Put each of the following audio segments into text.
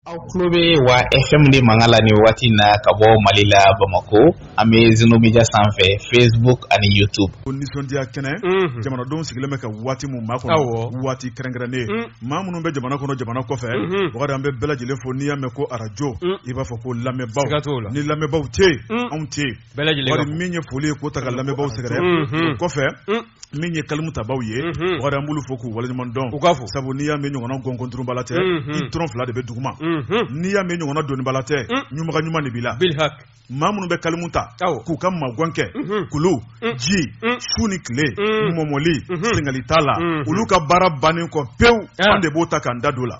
Aw kulobe wa FM de mangala ni wati na kabo Malila Bamako ame Zino Media sanfɛ Facebook ani YouTube. Nisɔndiya kɛnɛ jamanadenw sigilen bɛ ka waati mun ma kɔnɔ waati kɛrɛnkɛrɛnnen maa minnu bɛ jamana kɔnɔ jamana kɔfɛ wakati an bɛ bɛɛ lajɛlen fo n'i y'a mɛn ko arajo i b'a fɔ ko lamɛnbaaw ni lamɛnbaaw tɛ yen anw tɛ yen wari min ye foli ye ko ta ka lamɛnbaaw sɛgɛrɛ o kɔfɛ min ye kalimu tabaw ye wakati an b'olu fo k'u waleɲuman dɔn sabu n'i y'a mɛn ɲɔgɔnna gɔnkɔnturu bala tɛ i tɔrɔn fila de bɛ duguma n'i y'a mɛn ɲɔgɔnna dɔnnibala tɛ ɲumaga ɲuman de b'i la maa minnu bɛ kalimu ta k'u ka magɔn kɛ kulu ji su ni tile mɔmɔli sengali t'a la olu ka baara bannen kɔ pewu an de b'o ta k'an da don la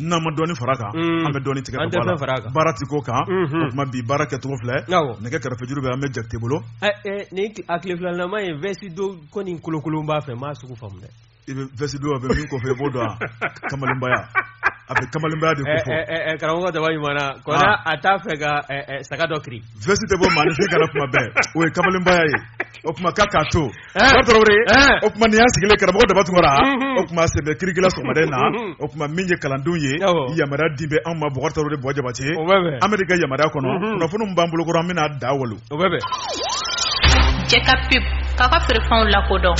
n'an ma dɔɔni fara kan an bɛ dɔɔni tigɛ ka bɔ a la baara ti k'o kan o tuma bi baara kɛcogo filɛ nɛgɛ kɛrɛfɛjuru bɛ an bɛ Jakite bolo ni a tile filanama ye vɛsi do ko nin kolokolo b'a fɛ maa sugu faamu dɛ i bɛ vɛsi do a bɛ min kɔfɛ i b'o dɔn kamalenbaya a bɛ kamalenbaya de ko fɔ karamɔgɔ daba ɲumanna kɔnɔ a t'a fɛ ka saga dɔ kiri vɛsi tɛ bɔ maanifin kana kuma bɛɛ o ye kamalenbaya ye o tuma k'a to o tuma nin y'an sigilen karamɔgɔ daba tungara o tuma sɛbɛ kirikila sɔgɔmaden na o tuma min ye kalandenw ye yamaruya di bɛ anw ma Bɔkari Tarawele Bɔ Jabate an bɛ de kɛ yamaruya kɔnɔ kunnafoniw b'an bolo kɔrɔ an bɛna da wolo cɛ ka pip k'a ka feerefɛnw lakodɔn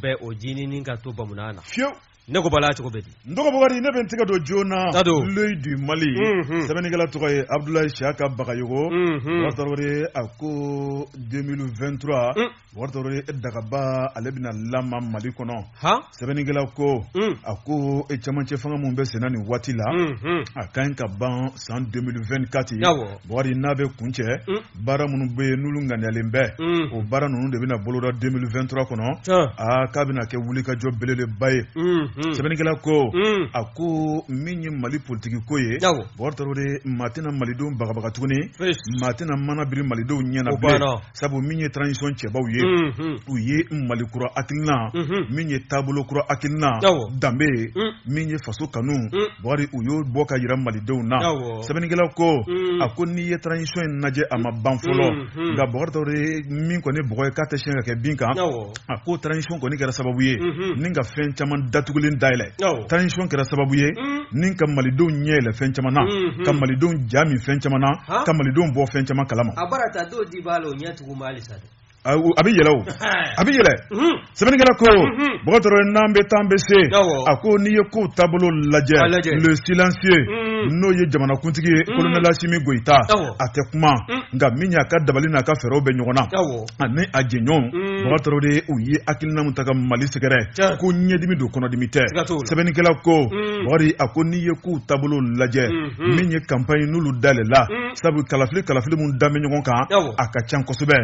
bɛ o jininin ka to bamunan na fiyewu ne ko bala cogo bɛ di n dɔgɔ Bɔkari ne bɛ n tɛgɛ don joona l'œil du Mali sɛbɛnnikɛla tɔgɔ ye Abdoulaye Siaka Bagayogo Bɔkari Tarawele a ko 2023 Bɔkari Tarawele dagaba ale bɛna lama Mali kɔnɔ sɛbɛnnikɛla ko a ko cɛmancɛ fanga mun bɛ senna nin waati la a ka ɲi ka ban san 2024 Bɔkari n'a bɛ kuncɛ baara minnu bɛ yen n'olu ŋaniyalen bɛ o baara ninnu de bɛna boloda 2023 kɔnɔ k'a bɛna kɛ wulikajɔ belebeleba ye sɛbɛnnikɛla ko a ko min ye Mali politiki ko ye Bɔkari Tarawele maa tɛna malidenw bagabaga tuguni maa tɛna mana biri malidenw ɲɛna bilen sabu min ye transition cɛbaw ye u ye Mali kura hakilina min ye taabolo kura hakilina danbe min ye faso kanu Bɔkari u y'o bɔ ka yira malidenw na sɛbɛnnikɛla ko a ko n'i ye transition in lajɛ a ma ban fɔlɔ nka Bɔkari Tarawele min kɔni bɔgɔ ye k'a tɛ siɲɛ ka kɛ bin kan a ko transition kɔni kɛra sababu ye ni ka fɛn caman datugulen dayɛlɛ transition kɛra sababu ye ni ka malidenw ɲɛ yɛlɛ fɛn caman na ka malidenw ja min fɛn caman na ka malidenw bɔ fɛn caman kalama a bara ta dɔw di b'a la o ɲɛ tugu Mali sa dɛ a bɛ yɛlɛ o a bɛ yɛlɛ sɛbɛnnikɛla ko Bɔkari Tarawele n'an bɛ taa an bɛ se a ko n'i ye kow taabolo lajɛ le silencieux n'o ye jamanakuntigi ye Colonel Asimi Goyita a tɛ kuma nka min y'a ka dabali n'a ka fɛɛrɛw bɛ ɲɔgɔn na ani a jɛɲɔgɔnw Bɔkari Tarawele u ye hakilina min ta ka Mali sɛgɛrɛ ko ɲɛdimi don kɔnɔdimi tɛ sɛbɛnnikɛla ko Bɔkari a ko n'i ye kow taabolo lajɛ min ye campagne n'olu dayɛlɛla sabu kalafili mun da bɛ ɲɔgɔn kan a ka ca kosɛbɛ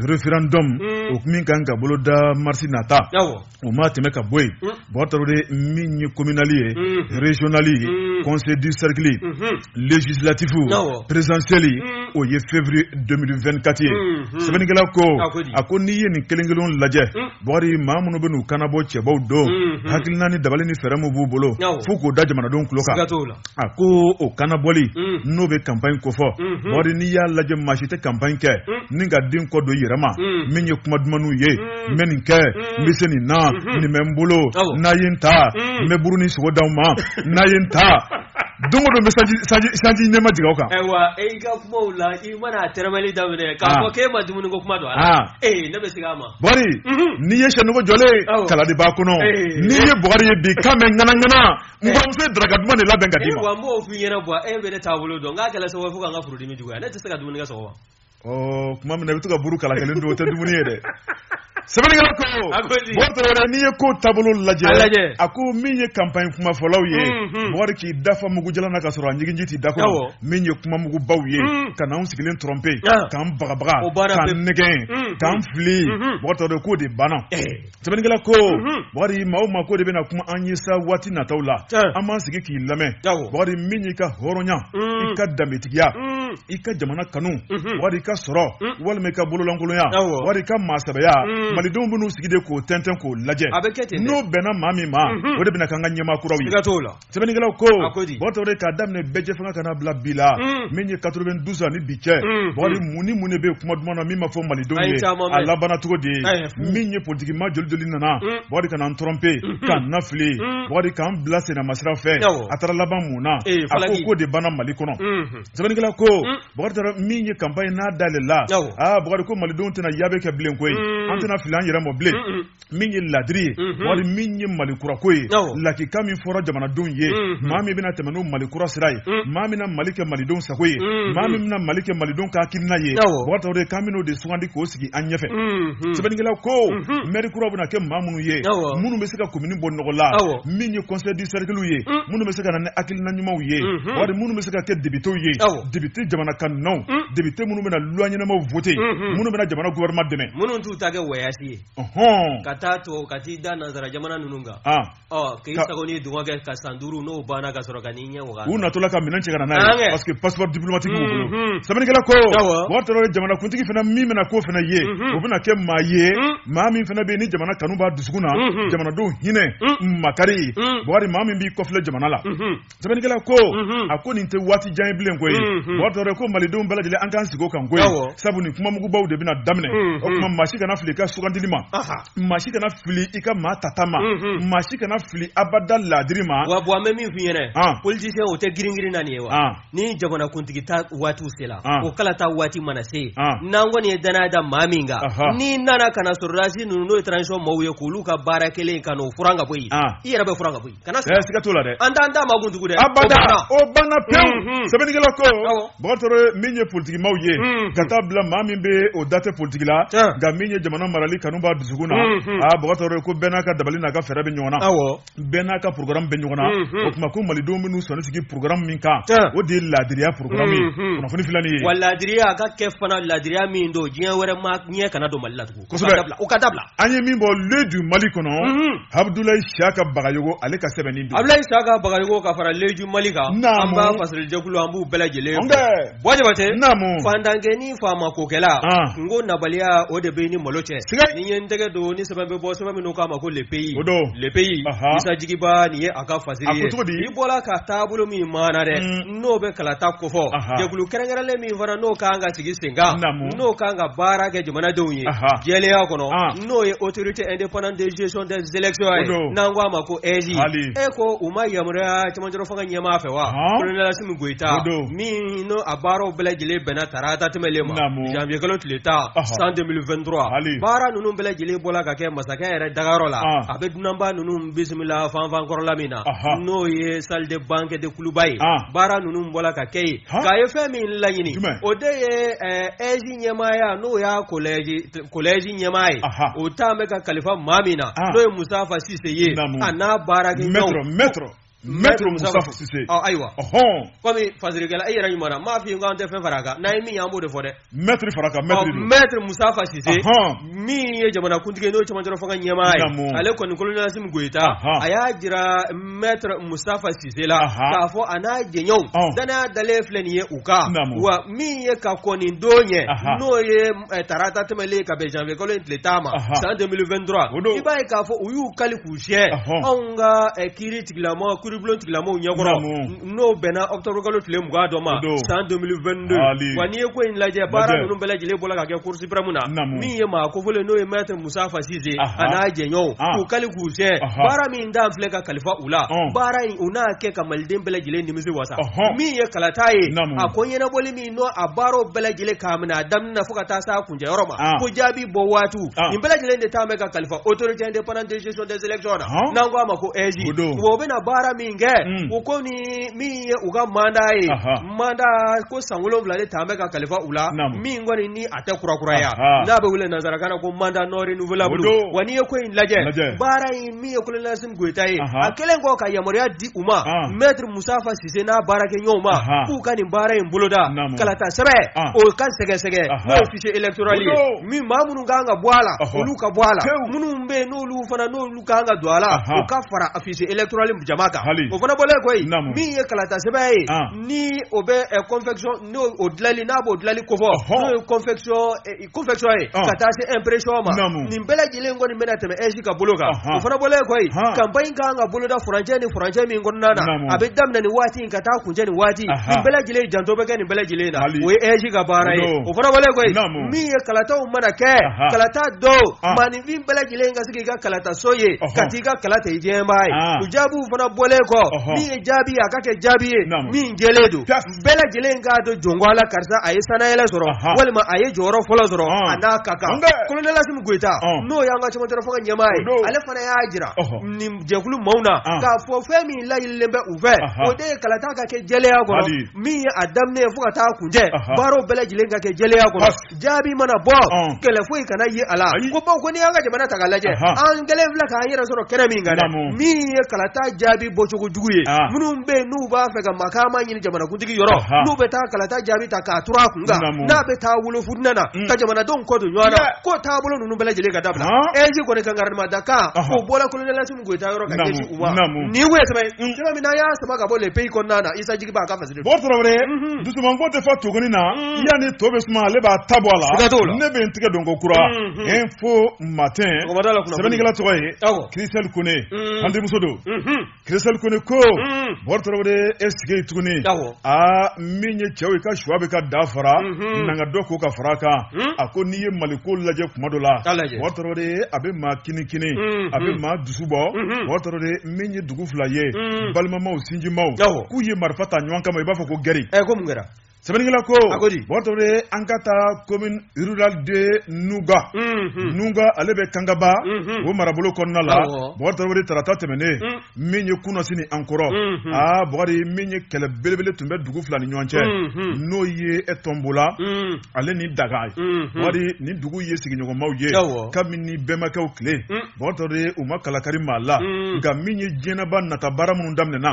référendum o min kan ka bolo da marsi nata o ma tɛmɛ ka bɔ yen Bɔkari Tarawele min ye communali ye régionali conseil du cercle législatif présidentiel o ye février 2024 ye sɛbɛnnikɛla ko a ko n'i ye nin kelen lajɛ Bɔkari maa minnu bɛ n'u kana bɔ cɛbaw don hakilina ni dabali ni fɛɛrɛ min b'u bolo f'u k'o da jamanadenw tulo kan a ko o kana bɔli n'o bɛ campagne kofɔ Bɔkari n'i y'a lajɛ maa si tɛ campagne kɛ ni ka den kɔ don yɛrɛ ma min ye kuma dumanw ye n bɛ nin kɛ n bɛ se nin na nin bɛ n bolo n'a ye n ta n bɛ buru ni sogo d'aw ma n'a ye n ta don o don n bɛ sanji ɲɛma jigin aw kan. ayiwa i ka kumaw la i mana tɛrɛmɛli daminɛ k'a fɔ k'e ma dumuni ko kuma don a la ne bɛ segin a ma. Bɔkari n'i ye sɛnɔgɔ jɔlen kala de b'a kɔnɔ n'i ye Bɔkari ye bi kan mɛn ŋanaŋana n bamuso ye daraka duman de labɛn ka d'i ma. wa n b'o f'i ɲɛna bɔ e bɛ ne taabolo dɔn n k'a kɛlɛ sababu fo k'an ka furudimi juguya ne tɛ se ka dumuni kɛ sɔgɔma. Tuma min na i bɛ to ka buru kala kelen don o tɛ dumuni ye dɛ. sɛbɛnnikɛla ko Bɔkari Tarawele n'i ye ko taabolo lajɛ a ko min ye campagne kuma fɔlaw ye Bɔkari k'i dafa mugu jalan na ka sɔrɔ a ɲiginji t'i da kɔnɔ min ye kuma mugubaw ye ka n'anw sigilen tromper k'an bagabaga k'an nɛgɛn k'an fili Bɔkari Tarawele k'o de banna sɛbɛnnikɛla ko Bɔkari maa o maa ko de bɛna kuma an ye sa waati nataw la an b'an sigi k'i lamɛn Bɔkari min y'i ka hɔrɔnya i ka danbetigiya i ka jamana kanu wari ka sɔrɔ walima i ka bololankolonya wari ka maasabaya malidenw bɛn'u sigi de k'o tɛntɛn k'o lajɛ n'o bɛnna maa min ma o de bɛna k'an ka ɲɛmaa kuraw ye sɛbɛnnikɛlaw ko bɔtɔre k'a daminɛ bɛɛ fanga kana bila bi la min ye 92 ani bi cɛ wari mun de bɛ kuma duman na min ma fɔ malidenw ye a labanna cogo di min ye politiki ma joli nana wari kana n tromper k'an nafili wari k'an bila sennamasira fɛ a taara laban mun na a ko ko de banna Mali kɔnɔ sɛbɛnnikɛla ko Bakari min ye campagne n'a dalela Bakari ko malidenw tɛna yabe kɛ bilen koyi an tɛna fili an yɛrɛ mɔ bilen min ye ladiri ye wari min ye Malikura ko ye lakika min fɔra jamanadenw ye maa min bɛna tɛmɛ n'o Malikura sira ye maa min na Mali kɛ malidenw sago ye maa min bɛna Mali kɛ malidenw ka hakilina ye Bakari k'an bɛn'o de sugandi k'o sigi an ɲɛfɛ sɛbɛnnikɛla ko maire kuraw bɛna kɛ maa minnu ye minnu bɛ se ka commune bɔ nɔgɔ la min ye conseil du cercle ye minnu bɛ se ka na ni hakilina ɲumanw ye wari minnu bɛ se ka kɛ députés ye député jamana kanunaw député minnu bɛna loi ɲɛnamaw voter minnu bɛna jamana gouvernement dɛmɛ minnu t'u ta kɛ wayasi ye ka taa to ka t'i da nanzara jamana ninnu kan k'i sago ni dungɔ kɛ ka san 5 n'o banna ka sɔrɔ ka n'i ɲɛ waga u natɔla ka minɛn cɛ ka na n'a ye parce que passeport diplomatique b'u bolo sɛbɛnnikɛla ko Bakari jamana kuntigi fana min bɛna k'o fana ye o bɛna kɛ maa ye maa min fana bɛ yen ni jamana kanu b'a dusukun na jamanadenw hinɛ makari Bakari maa min b'i kɔfilɛ jamana la sɛbɛnnikɛla ko a ko nin tɛ waati jan ye bilen koyi Bakari ko malidenw bɛɛ lajɛlen an k'an sigi o kan koyi sabu ni kumamugubaw de bɛna daminɛ o kuma maa si kana fili i ka sugandili ma maa si kana fili i ka maa tata ma maa si kana fili abada ladiri ma wa bon an bɛ min f'i ɲɛna politicien o tɛ girin na nin ye wa ni jamana kuntigi ta waatiw sera o kala ta waati mana se n'an kɔni ye danaya da maa min kan ni nana kana sɔrɔdasi ninnu n'o ye transition maaw ye k'olu ka baara kelen ka n'o furan ka bɔ yen i yɛrɛ bɛ furan ka bɔ yen kana siga t'o la dɛ an t'an da maa kuntugu dɛ abada o banna pewu sɛbɛnnikɛla ko Bakari min ye politiki maaw ye ka taa bila maa min bɛ o date politiki la nka min ye jamana marali kanu b'a dusukun na Bakari ko bɛɛ n'a ka dabali n'a ka fɛɛrɛ bɛ ɲɔgɔn na bɛɛ n'a ka programme bɛ ɲɔgɔn na o tuma ko malidenw bɛ n'u sɔnni sigi programme min kan o de ye laadiriya programme ye kunnafoni filani ye wa laadiriya a ka kɛ fana laadiriya min don diɲɛ wɛrɛ ma ɲɛ kana don Mali la tugun o ka dabila an ye min bɔ le du Mali kɔnɔ Abdoulaye Saka Bagayogo ale ka sɛbɛnni don Abdoulaye Saka Bagayogo ka fara le du Mali kan an b'a fasali jɛkulu an b'u bɛɛ lajɛlen Bɔjabate fandankɛni faama kokɛla n ko nabaliya o de bɛ ni malo cɛ ni ye n tɛgɛ don ni sɛbɛn bɛ bɔ sɛbɛn min k'a ma ko le pays Isa Jigiba nin ye a ka fasiri ye i bɔra ka taabolo min maana dɛ n'o bɛ kalata kofɔ jɛkulu kɛrɛnkɛrɛnlen min fana n'o kan ka sigi sen kan n'o kan ka baara kɛ jamanadenw ye jɛlenya kɔnɔ n'o ye autorité indépendante de gestion des élections ye n'an ko a ma ko EJ e ko u ma yamaruya cɛmancɛ fanga ɲɛmaa fɛ wa Colonel Assimi Goïta min n'o a baaraw bɛɛ lajɛlen bɛnna tarata tɛmɛlen ma janvier kalo tile 10 san 2023 baara ninnu bɛɛ lajɛlen bɔra ka kɛ masakɛ yɛrɛ dagayɔrɔ la a bɛ dunanba ninnu bisimila fanfan kɔrɔla min na n'o ye salle de banque de kuluba ye baara ninnu bɔra ka kɛ ye k'a ye fɛn min laɲini o de ye EJ ɲɛmaaya n'o y'a collège ɲɛmaa ye o taa bɛ ka kalifa maa min na n'o ye Musafa Sise ye a n'a baarakɛɲɔgɔn Maître Musafa Sise ayiwa komi fasirikɛla e yɛrɛ ɲuman m'a f'i ye ko an tɛ fɛn fara a kan n'an ye min ye an b'o de fɔ dɛ maître fara kan Maître Musafa Sise min ye jamana kuntigi n'o cɛmancɛ fanga ɲɛmaa ye ale kɔni Colonel Assimi Goïta a y'a jira Maître Musafa Sise la k'a fɔ a n'a jɛɲɔgɔnw danaya dalen filɛ nin ye u kan wa min ye ka kɔni don ɲɛ n'o ye tarata tɛmɛlen ka bɛn janvier kalo tile 10 ma san 2023 i b'a ye k'a fɔ u y'u kali k'u siyɛ anw ka kiiri tigilamɔgɔ bulon tigilamɔgɔw ɲɛkɔrɔ n'o bɛnna octobre kalo tile 20 dɔ ma san 2022 wa n'i ye ko in lajɛ baara ninnu bɛɛ lajɛlen bɔra ka kɛ cour suprême na min ye maa kofɔlen n'o ye Maître Musafa Sise a n'a jɛɲɔgɔnw k'u kali k'u siyɛ baara min dan filɛ ka kalifa u la baara in u n'a kɛ ka maliden bɛɛ lajɛlen nimisi wasa min ye kalata ye a ko ɲɛnabɔli min n'o a baaraw bɛɛ lajɛlen k'a minɛ a daminɛ fo ka taa s'a kuncɛyɔrɔ ma ko jaabi bɔ waatiw nin bɛɛ lajɛlen de taa bɛ ka kalifa autorité indépendante de gestion des élections na n'an ko a ma ko EJ o bɛna baara min kɛ u ko ni min ye u ka mandat ye mandat ko san 7 de taa bɛ ka kalifa u la min kɔni ni a tɛ kurakuraya n'a bɛ wele nanzarakan na ko mandat non renouvelable wa n'i ye ko in lajɛ baara in min ye Colonel Assimi Goïta ye a kɛlen kɔ ka yamaruya di u ma Maître Musafa Sise n'a baarakɛɲɔgɔnw ma k'u ka nin baara in boloda kalata sɛbɛ o ka sɛgɛsɛgɛ n'o ye fichier électoral ye min maa minnu kan ka bɔ a la olu ka bɔ a la minnu bɛ yen n'olu fana n'olu kan ka don a la o ka fara fichier électoral jama kan o fana bɔlen koyi min ye kalata sɛbɛn ye ni o bɛ confection n'o o dilanli n'a b'o dilanli kofɔ n'o ye confection ye ka taa se impression ma nin bɛɛ lajɛlen kɔni bɛna tɛmɛ EJ ka bolo kan o fana bɔlen koyi campagne kan ka boloda furancɛ ni furancɛ min kɔnɔna na a bɛ daminɛ nin waati in ka taa kuncɛ nin waati nin bɛɛ lajɛlen janto bɛ kɛ nin bɛɛ lajɛlen na o ye EJ ka baara ye o fana bɔlen koyi min ye kalataw mana kɛ kalata dɔw maninfin bɛɛ lajɛlen ka se k'i ka kalata so ye ka t'i ka kala ta i jɛnbaa ye u jaabiw fana bɔlen kɔ min ye jaabi a ka kɛ jaabi ye min jɛlen don bɛɛ lajɛlen k'a dɔn jɔnko la karisa a ye sanayɛlɛ sɔrɔ walima a ye jɔyɔrɔ fɔlɔ sɔrɔ a n'a ka kan Colonel Assimi Goïta n'o y'an ka cɛmancɛ fanga ɲɛmaa ye ale fana y'a jira nin jɛkulu maaw na k'a fɔ fɛn min laɲinilen bɛ u fɛ o de ye kalata ka kɛ jɛlenya kɔnɔ min ye a daminɛ fo ka taa kuncɛ baaraw bɛɛ lajɛlen ka kɛ jɛlenya kɔnɔ jaabi mana bɔ kɛlɛ foyi kana ye a la ko bawo ko n'i y'an ka jamana ta k'a lajɛ an kɛlen filɛ k'an yɛrɛ sɔrɔ kɛnɛ min kan dɛ min ye kalata jaabi bɔcogo jugu ye minnu bɛ yen n'u b'a fɛ ka makaama ɲini jamanakuntigi yɔrɔ n'u bɛ taa kalata jaabi ta k'a turu a kun kan n'a bɛ taa wolofunɛ na ka jamanadenw kɔ don ɲɔgɔn na ko taabolo ninnu bɛɛ lajɛlen ka dabila EJ kɔni kan gardement da kan o bɔra Colonel Assimi Goïta yɔrɔ ka ɲɛsin u ma nin wo ye sɛbɛn jama min n'an y'a sama ka bɔ le pays kɔnɔna na Isa Jigi b'a ka fasili bon Traoré dusumango tɛ fɔ tuguni na yanni to bɛ suma ale b'a ta bɔ a la ne bɛ n tigɛ don ko kura info matin sɛbɛnnikɛla tɔgɔ ye Christelle Kone an denmuso don Christelle Kone ko bon Traoré e sigi tuguni min ye cɛw ye ka choix bɛ ka da fara nanga dɔ ko ka fara kan a ko n'i ye Maliko lajɛ kuma dɔ la bon Traoré a bɛ maa kinikini a bɛ maa dusu bɔ bon Traoré min ye dugu fila ye balimamaw sinjimaw k'u ye marifa ta ɲɔgɔn kama i b'a fɔ ko gɛri ko mun kɛra sɛbɛnnikɛla ko bon Traoré an ka taa commune rurale de Nouga Nouga ale bɛ Kangaba o marabolo kɔnɔna la bon Traoré tarata tɛmɛnen min ye kunasini an kɔrɔ Bugari min ye kɛlɛ belebele tun bɛ dugu fila ni ɲɔgɔn cɛ n'o ye Tombola ale ni Daga Bugari ni dugu ye sigiɲɔgɔnmaw ye kabini bɛnbakɛw tile bon Traoré u ma kalakari maa la nka min ye diɲɛnaba nata baara minnu daminɛna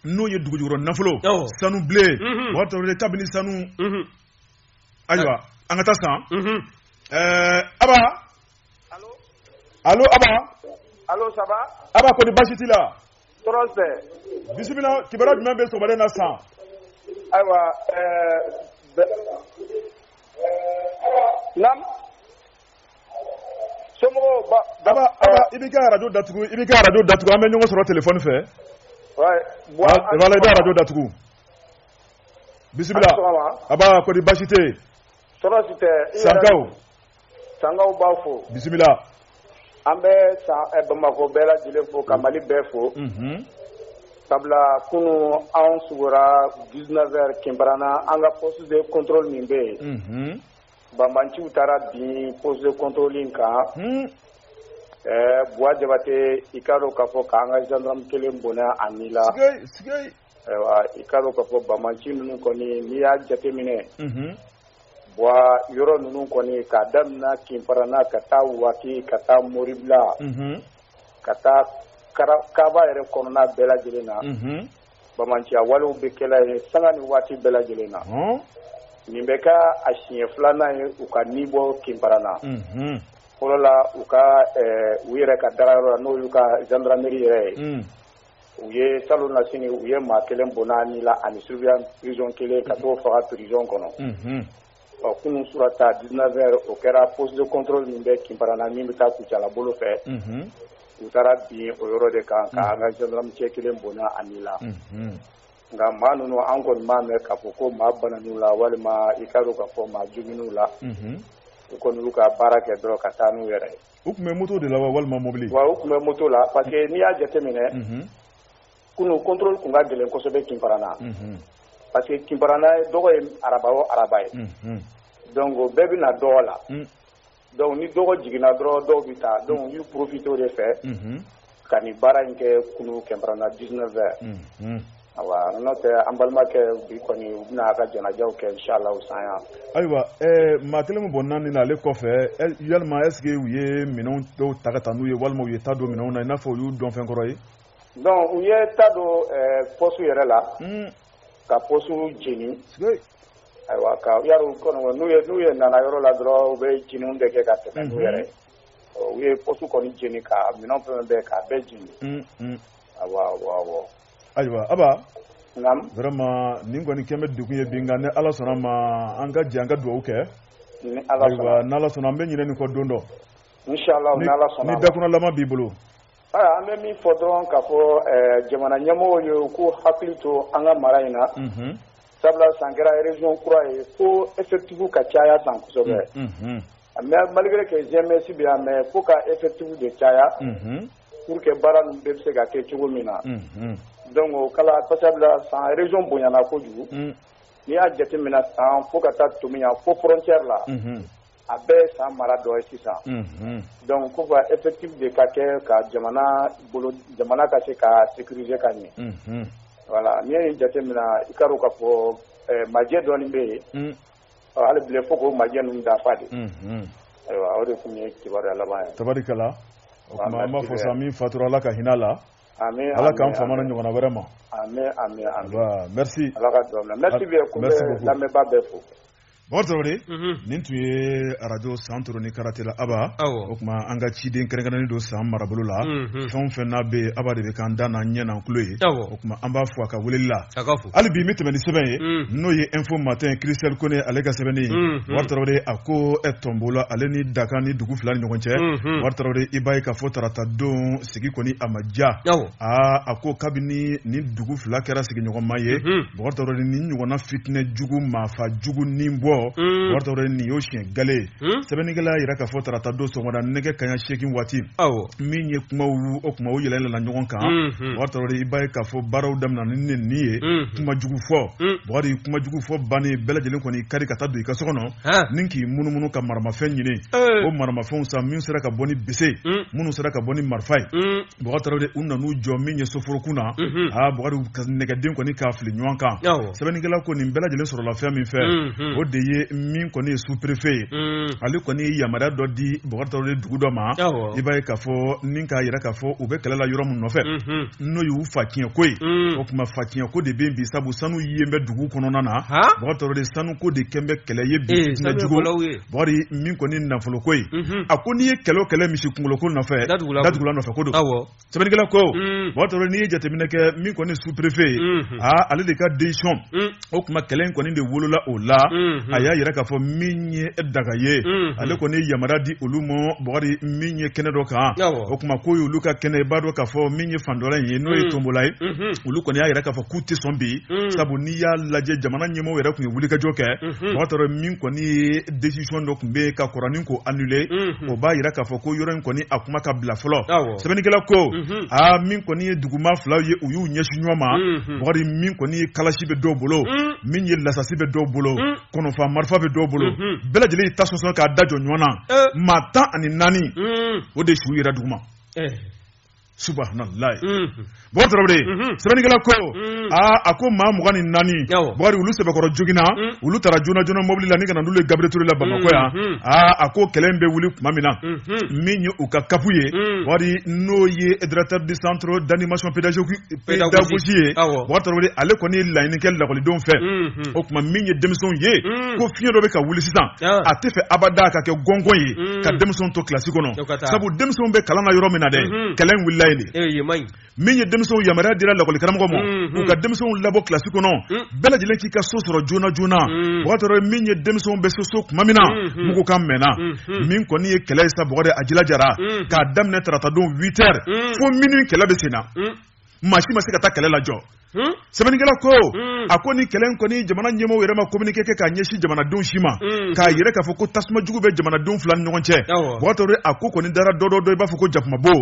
n'o ye dugujukɔrɔ nafolo sanu bilen bon Traoré kabini sanu ayiwa an ka taa san Aba allo Aba allo ça va Aba ko di basi t'i la tɔɔrɔ tɛ bisimila kibaruya jumɛn bɛ sɔgɔmada in na san ayiwa naam somɔgɔw Aba i b'i ka radio datugu an bɛ ɲɔgɔn sɔrɔ téléphone fɛ voilà i bɛ radio datugu bisimila Aba ko di basi tɛ tɔɔrɔ si tɛ Sankaw b'a fo bisimila an bɛ Bamakɔ bɛɛ lajɛlen fo ka Mali bɛɛ fo sabula kunun anw sugora 19h Kinbarana an ka poste de contrôle min bɛ yen Banbanciw taara bin poste de contrôle in kan Buwa Jabate i ka dɔn k'a fɔ k'an ka gendarme kelen bɔnɛ a ni la ayiwa i ka dɔn k'a fɔ Banbanci ninnu kɔni n'i y'a jateminɛ Buwa yɔrɔ ninnu kɔni k'a daminɛ Kinbarana ka taa Waki ka taa Moribila ka taa Kaba yɛrɛ kɔnɔna bɛɛ lajɛlen na Banbanciya walew bɛ kɛla yen sanga ni waati bɛɛ lajɛlen na nin bɛ ka a siɲɛ filanan ye u ka ni bɔ Kinbarana fɔlɔ la u yɛrɛ ka darayɔrɔ la n'o y'u ka gendarmerie yɛrɛ ye u ye salon na sini u ye maa kelen bɔnna ni la ani surveillant prison kelen ka t'o faga prison kɔnɔ kunun surata 19h o kɛra poste de contrôle min bɛ Kinbarana min bɛ taa Kucala bolo fɛ u taara bin o yɔrɔ de kan ka an ka gendarme cɛ kelen bɔnna ani la nka maa ninnu an kɔni m'a mɛn k'a fɔ ko maa banan'u la walima i ka dɔn k'a fɔ maa jugun'u la u kɔni y'u ka baara kɛ dɔrɔn ka taa n'u yɛrɛ ye. U tun bɛ moto de la wa walima mobili? Wa u tun bɛ moto la parce que n'i y'a jateminɛ kunun contrôle tun ka gɛlɛn kosɛbɛ Kinbarana parce que Kinbarana dɔgɔ ye araba o araba ye donc bɛɛ bɛ na dɔgɔ la donc ni dɔgɔ jiginna dɔrɔn dɔw bɛ taa donc u y'u profiter o de fɛ ka nin baara in kɛ kunun Kinbarana 19h. Awa n'o tɛ an balimakɛ bi kɔni u bɛna a ka janajaw kɛ inshallah o san yan. Ayiwa maa kelen min bɔnna nin na ale kɔfɛ yalima est-ce que u ye minɛnw dɔw ta ka taa n'u ye walima u ye ta don minɛnw na i n'a fɔ u y'u dɔn fɛn kɔrɔ ye? donc u ye ta don poste yɛrɛ la ka poste jeni ayiwa ka yari kɔnɔ n'u ye nana yɔrɔ la dɔrɔn u bɛ jeniw de kɛ ka tɛmɛ n'u yɛrɛ ye u ye poste kɔni jeni ka minɛn fɛn bɛɛ k'a bɛɛ jeni awɔ ayiwa aba naam vraiment nin kɔni kɛmɛ degun ye bi nka ni ala sɔnna ma an ka jɛ an ka dugawu kɛ ni ala sɔnna ayiwa n'ala sɔnna an bɛ ɲinɛ nin kɔ don dɔ inshallah n'ala sɔnna ni dakunalama b'i bolo an bɛ min fɔ dɔrɔn k'a fɔ jamana ɲɛmɔgɔw ye k'u hakili to an ka mara in na sabula san kɛra région kura ye ko effectif ka caya san kosɛbɛ mais malgré que GMS bɛ yan mais faut ka effectif de caya pour que baara ninnu bɛɛ bɛ se ka kɛ cogo min na donc o kala sabula san région bonyana kojugu n'i y'a jateminɛ san fo ka taa tomi yan fo frontière la a bɛɛ san mara dɔ ye sisan donc ko ka effectif de ka kɛ ka jamana ka se ka sécuriser ka ɲɛ voilà n'i ye jateminɛ i ka dɔn k'a fɔ majɛ dɔɔni bɛ yen hali bilen fo k'o majɛ ninnu dafa de ayiwa o de tun ye kibaruya laban ye tabarikala o tuma an b'a fɔ sa min fatura ala ka hinɛ a la ala k'an famana ɲɔgɔnna wɛrɛ ma amin merci ala ka dɔn merci bien ko bɛ lamɛnbaa bɛɛ fo Bon Traoré, nin tun ye radio centre ni karate la aba o kuma an ka ciden kɛrɛnkɛrɛnnen don san marabolo la fɛn fɛn n'a bɛ aba de bɛ k'an da n'an ɲɛ n'an tulo ye o kuma an b'a fɔ a ka weleli la hali bi n bɛ tɛmɛ ni sɛbɛn ye n'o ye info matin Christelle Kone ale ka sɛbɛnni ye Wari Traoré a ko tɔnbola ale ni Dakan ni dugu fila ni ɲɔgɔn cɛ Wari Traoré i b'a ye k'a fɔ tarata don sigi kɔni a ma diya a ko kabini ni dugu fila kɛra sigiɲɔgɔnma ye Wari Traoré ni ɲɔgɔnna fitinɛ jugu maafa jugu ni bɔ Wari Traoré ni y'o siɲɛ gale sɛbɛnnikɛla yira k'a fɔ tarata don sɔgɔmada nɛgɛ kaɲa 8 waati min ye kumaw o kuma o yɛlɛla ɲɔgɔn kan Wari Traoré i b'a ye k'a fɔ baaraw daminɛ ni nin ye kuma jugu fɔ Wari kuma jugu fɔ bannen bɛɛ lajɛlen kɔni kari ka taa don i ka so kɔnɔ ni k'i munumunu ka maramafɛn ɲini o maramafɛnw san min sera ka bɔ ni bese minnu sera ka bɔ ni marifa ye Wari Traoré u nan'u jɔ min ye soforokun na Wari nɛgɛden kɔni k'a fili ɲɔgɔn kan sɛbɛnnikɛla ko nin bɛɛ lajɛlen sɔrɔla fɛn min fɛ o de ye min kɔni ye sous-préfet ye ale kɔni ye yamaruya dɔ di Wari Traoré dugu dɔ ma i b'a ye k'a fɔ ni k'a yira k'a fɔ u bɛ kɛlɛ la yɔrɔ min nɔfɛ n'o y'u fa tiɲɛ ko ye o kuma fa tiɲɛ ko de bɛ bi sabu sanu yen bɛ dugu kɔnɔna na Wari Traoré sanu ko de kɛn bɛ kɛlɛ ye bi jugu Wari min kɔni nafolo ko ye a ko n'i ye kɛlɛ o kɛlɛ misi kunkolo ko nɔfɛ datugula nɔfɛ ko don sɛbɛnnikɛla ko Wari Traoré n'i ye jateminɛ kɛ min kɔni sous-préfet ye ale de ka décision o kuma kɛlɛ in kɔni de wolola o la a y'a yira k'a fɔ min ye daga ye ale kɔni ye yamaruya di olu ma Wari min ye kɛnɛ dɔ kan o kuma ko ye olu ka kɛnɛ i b'a dɔn k'a fɔ min ye fandɔla in ye n'o ye tombola ye olu kɔni y'a yira k'a fɔ k'u tɛ sɔn bi sabu n'i y'a lajɛ jamana ɲɛmɔgɔw yɛrɛ tun ye wulikajɔ kɛ Wari Traoré min kɔni ye décision dɔ tun bɛ yen ka kɔrɔnin ko annuler o b'a yira k'a fɔ ko yɔrɔ in kɔni a kuma ka bila fɔlɔ sɛbɛnnikɛla ko min kɔni ye duguma filaw ye u y'u ɲɛsin ɲɔgɔn ma Wari min kɔni ye kalasi bɛ dɔw bolo min ye lasasi bɛ dɔw bolo kɔnɔfa marifa bɛ dɔw bolo bɛɛ lajɛlen y'i ta sɔsɔ k'a da jɔ ɲɔgɔn na maa 14 o de su yɛrɛ duguma subhanallah Wari Traoré sɛbɛnnikɛla ko a ko maa 24 Wari olu sɛbɛkɔrɔ joginna olu taara joona mobili la ni kana n'olu ye Gabriel Touré la Bamako yan a ko kɛlɛ in bɛ wuli tuma min na min ye u ka kapu ye Wari n'o ye directeur du centre d'animation pédagogique ye Wari Traoré ale kɔni ye laɲini kɛ lakɔlidenw fɛ o kuma min ye denmisɛnw ye ko fiɲɛ dɔ bɛ ka wuli sisan a tɛ fɛ abada ka kɛ gɔngɔn ye ka denmisɛnw to kilasi kɔnɔ sabu denmisɛnw bɛ kalan na yɔrɔ min na dɛ kɛlɛ in wulila yen de min ye denmisɛnw yamaruya dira lakɔli karamɔgɔ ma u ka denmisɛnw labɔ kilasi kɔnɔ bɛɛ lajɛlen k'i ka so sɔrɔ joona Wari Traoré min ye denmisɛnw bɛ so tuma min na mugu kan mɛnna min kɔni ye kɛlɛ ye sa Wari a jilajara k'a daminɛ tarata don 8 heures fo minuit kɛlɛ bɛ sen na maa si ma se ka taa kɛlɛ lajɔ sɛbɛnnikɛla ko a ko ni kɛlɛ in kɔni jamana ɲɛmɔgɔw yɛrɛ ma communiqué kɛ k'a ɲɛsin jamanadenw si ma k'a yɛrɛ k'a fɔ ko tasuma jugu bɛ jamanadenw fila ni ɲɔgɔn cɛ Wari Traoré a ko kɔni dara dɔ i b'a fɔ ko jakumabo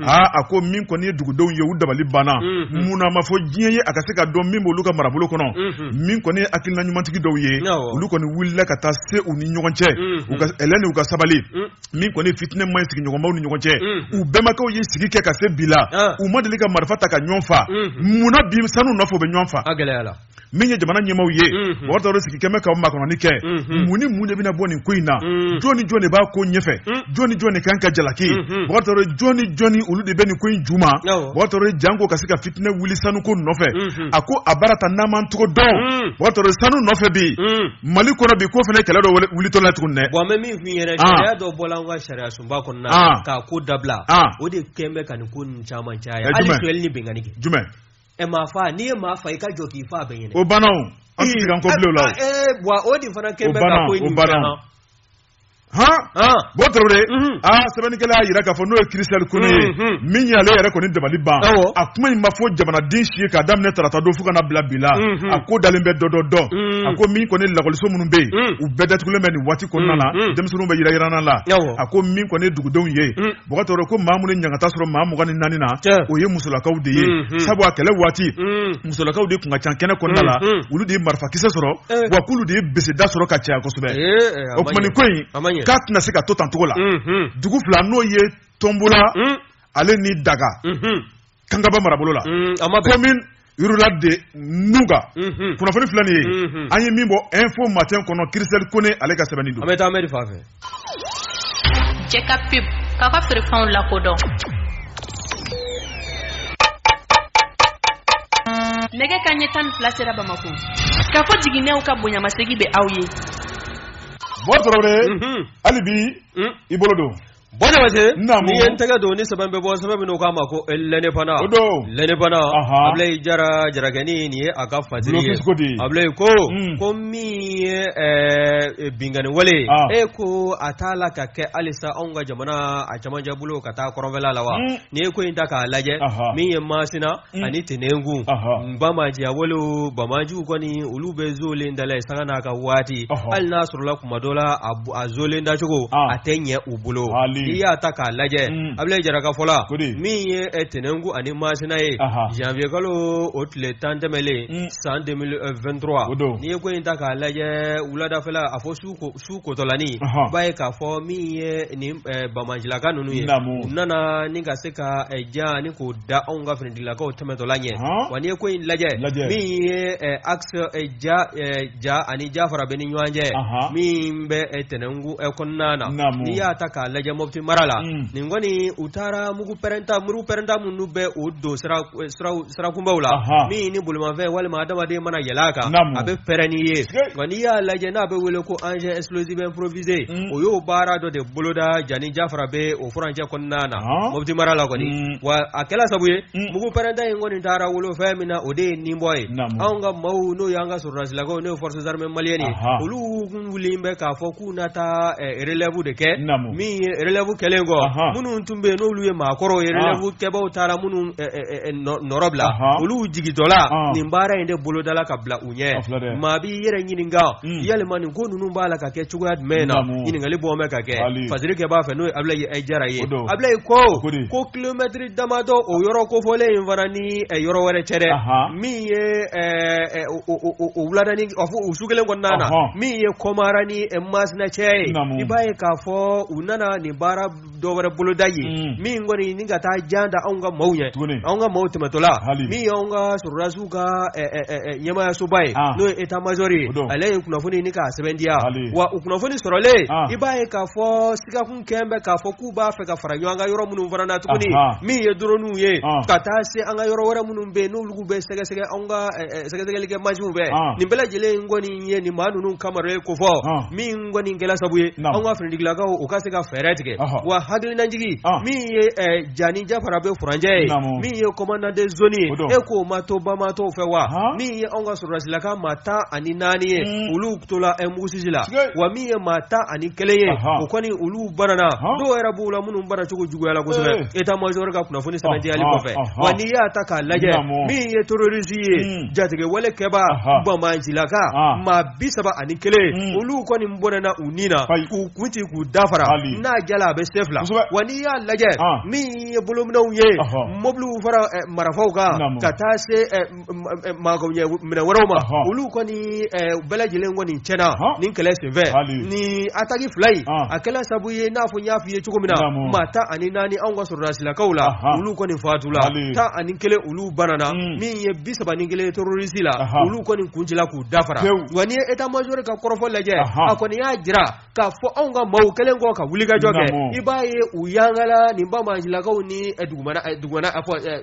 a ko min kɔni ye dugudenw ye u dabali banna munna ma fɔ diɲɛ ye a ka se ka dɔn min b'olu ka marabolo kɔnɔ min kɔni ye hakilina ɲumantigi dɔw ye olu kɔni wulila ka taa se u ni ɲɔgɔn cɛ u ka ɛlɛn ni u ka sabali min kɔni fitinɛ man ɲi sigiɲɔgɔnmaw ni ɲɔgɔn cɛ u bɛnbakɛw ye sigi kɛ ka se bi la u ma deli ka marifa ta ka ɲɔgɔn fa munna bi sanu nɔfɛ u bɛ ɲɔgɔn fa min ye jamana ɲɛmɔgɔw ye Wari Traoré sigi kɛmɛ ka makɔnɔni kɛ mun ni mun de bɛna bɔ nin ko in na jɔn ni jɔn de b'a ko ɲɛfɛ jɔn ni jɔn de kan ka jalaki Wari Traoré jɔn ni jɔn ni olu de bɛ nin ko in ju ma Wari Traoré janko ka se ka fitinɛ wuli sanuko nɔfɛ a ko a baara ta n'an m'an tɔgɔ dɔn Wari Traoré sanu nɔfɛ bi Mali kɔnɔ bi ko fana kɛlɛ dɔ wulitɔ la tuguni dɛ bon an bɛ min f'i ɲɛna sariya dɔ bɔla an ka sariya sunba kɔnɔna k'a ko dabila o de kɛn bɛ ka nin ko ninnu caman caya hali suɲɛli ni bɛnkanni kɛ jumɛn ma fa ni ma fa I ka jɔ k'i fa bɛ ɲɛnɛ o banna o an tɛ se k'an kɔ bilen o la wa o de fana kɛ bɛ ka ko in fana bɔ Tarawele sɛbɛnnikɛla y'a yira k'a fɔ n'o ye Christelle Kone ye min y'ale yɛrɛ kɔni dabali ban a kuma in ma fɔ jamanaden si ye k'a daminɛ tarata don fo ka na bila bi la a ko dalen bɛ dɔ a ko min kɔni lakɔliso minnu bɛ yen u bɛɛ datugulen bɛ nin waati kɔnɔna na denmisɛnninw bɛ yira la a ko min kɔni ye dugudenw ye bɔgɔ Tarawele ko maa minnu ɲangata sɔrɔ maa 24 na o ye musolakaw de ye sabu a kɛlɛ waati musolakaw de tun ka ca kɛnɛ kɔnɔna la olu de ye marifakisɛ sɔrɔ wa k'olu de ye beseda sɔrɔ ka caya kosɛbɛ o kuma nin ko in k'a tɛna se ka to tan cogo la dugu fila n'o ye Tombola ale ni Daga Kankaba marabolo la commune rurale de Nuga kunnafoni filɛ nin ye an ye min bɔ info matin kɔnɔ Christelle Kone ale ka sɛbɛnni don an bɛ taa Amedi fan fɛ Jɛka pub k'a ka feerefɛnw lakodɔn nɛgɛ kanɲɛ 12 sera Bamako k'a fɔ jiginɛw ka bonyamasegi bɛ aw ye bɔ Tarawele hali bi I bolo don Bonamase ni ye tɛgɛ don ni sɛbɛn bɛ bɔ sɛbɛn min k'a ma ko l'indépendant Ablaye Jara Jarakɛni ni ye a ka fatiri ye Ablaye ko min ye bingani wale ko a t'a la ka kɛ halisa anw ka jamana a camancɛ bolo ka taa kɔrɔnfɛla la wa ni ye ko in ta k'a lajɛ min ye Masina ani Tenengu Bamaji wale Bamajiw kɔni olu bɛ zolen da la sanga n'a ka waati hali n'a sɔrɔla kuma dɔ la a zolen da cogo a tɛ ɲɛ u bolo I y'a ta k'a lajɛ Ablaye Jaraka fɔla min ye Tenengu ani Masina ye janvier kalo o tile 10 tɛmɛlen san 2023 ni ye ko in ta k'a lajɛ wuladafɛla a fɔ su kotɔlani b'a ye k'a fɔ min ye ni Bamajilaka ninnu ye u nana ni ka se ka ja ni k'o da anw ka finitigilakaw tɛmɛtɔla ɲɛ wa ni ye ko in lajɛ min ye axe ja ani Jafara bɛ ni ɲɔgɔn cɛ min bɛ Tenengu kɔnɔna na n'i y'a ta k'a lajɛ Mopti mara la nin kɔni u taara muru pɛrɛnta minnu bɛ o don sirakunbaw la min ni bolimafɛn walima adamaden mana yɛlɛ a kan a bɛ pɛrɛn ni ye nka n'i y'a lajɛ n'a bɛ wele ko engin explosif improvisé o y'o baara dɔ de boloda Jani Jafara bɛ o furancɛ kɔnɔna na Mopti mara la kɔni wa a kɛla sabu ye mugu pɛrɛnta in kɔni taara wolo fɛn min na o de ye ninbɔ ye anw ka maaw n'o y'an ka sɔrɔdasilakaw n'o ye forces armées maliennes olu kun wulilen bɛ k'a fɔ k'u na taa relève de kɛ min ye relève kɛlen kɔ minnu tun bɛ n'olu ye maakɔrɔw ye relève kɛbaaw taara minnu nɔrɔ bila olu jigitɔla nin baara in de bolodala ka bila u ɲɛ maa b'i yɛrɛ ɲininka yalima nin ko ninnu b'a la ka kɛ cogoya jumɛn na ɲininkali bɔ bɛ ka kɛ fasiri kɛ b'a fɛ n'o ye Ablaye Jara ye Ablaye ko kilomɛtiri damadɔ o yɔrɔ kofɔlen in fana ni yɔrɔ wɛrɛ cɛ dɛ min ye o wuladani u su kelen kɔnɔna na min ye Kɔmara ni Masina cɛ ye I b'a ye k'a fɔ u nana nin baara dɔ wɛrɛ boloda ye min kɔni ni ka taa jan da anw ka maaw ɲɛ anw ka maaw tɛmɛtɔla min y'anw ka sɔrɔdasiw ka ɲɛmayasoba ye n'o ye état major ye ale ye kunnafoni ni k'a sɛbɛntiya wa u kunnafoni sɔrɔlen I b'a ye k'a fɔ sikakun kɛn bɛ k'a fɔ k'u b'a fɛ ka fara ɲɔgɔn kan yɔrɔ minnu fana na tuguni min ye dronew ye ka taa se an ka yɔrɔ wɛrɛ minnu bɛ yen n'olu bɛ sɛgɛsɛgɛ anw ka sɛgɛsɛgɛlikɛ mansiw bɛɛ nin bɛɛ lajɛlen kɔni ye nin maa ninnu kamaralen ko fɔ min kɔni kɛla sabu ye anw ka finitigilakaw u ka se ka fɛɛrɛ tigɛ wa hakilinajigi min ye Jani Jafara bɛ furancɛ ye min ye commandant de zone ye ko ma to Bamato fɛ wa min ye anw ka sɔrɔdasilaka maa 14 ye olu tola Mugusisi la wa min ye maa 11 ye o kɔni olu banana dɔw yɛrɛ b'u la minnu bana cogo juguya la kosɛbɛ état major ka kunnafoni sɛbɛntiyali kɔfɛ wa n'i y'a ta k'a lajɛ min ye terroriste ye jatigɛwale kɛba Bamajilaka maa 31 olu kɔni bɔnɛna u ni na k'u kunti k'u dafara n'a jala a bɛ se fila wa n'i y'a lajɛ min ye bolominɛw ye mobiliw fara marafaw kan ka taa se minɛ wɛrɛw ma olu kɔni bɛɛ lajɛlen kɔni tiɲɛna nin kɛlɛ senfɛ ni ataki fila in a kɛlɛ sabu ye n'a fɔ n y'a f'i ye cogo min na maa 14 anw ka sɔrɔdasilakaw la olu kɔni fatula 11 olu banana min ye 31 terroriste la olu kɔni kuncila k'u dafara wa n'i ye état major ka kɔrɔfɔ lajɛ a kɔni y'a jira k'a fɔ anw ka maaw kelen kɔ ka wulikajɔ kɛ I b'a ye u yangala nin Bamajilakaw ni dugumana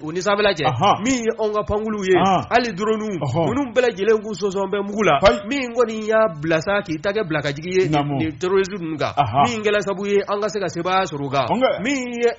u ni sanfɛla cɛ min ye anw ka pankuluw ye hali dronew minnu bɛɛ lajɛlen k'u sɔsɔn bɛ mugu la min kɔni y'a bila sa k'i ta kɛ bila ka jigi ye nin terroriste ninnu kan min kɛla sabu ye an ka se ka sebaaya sɔrɔ o kan min ye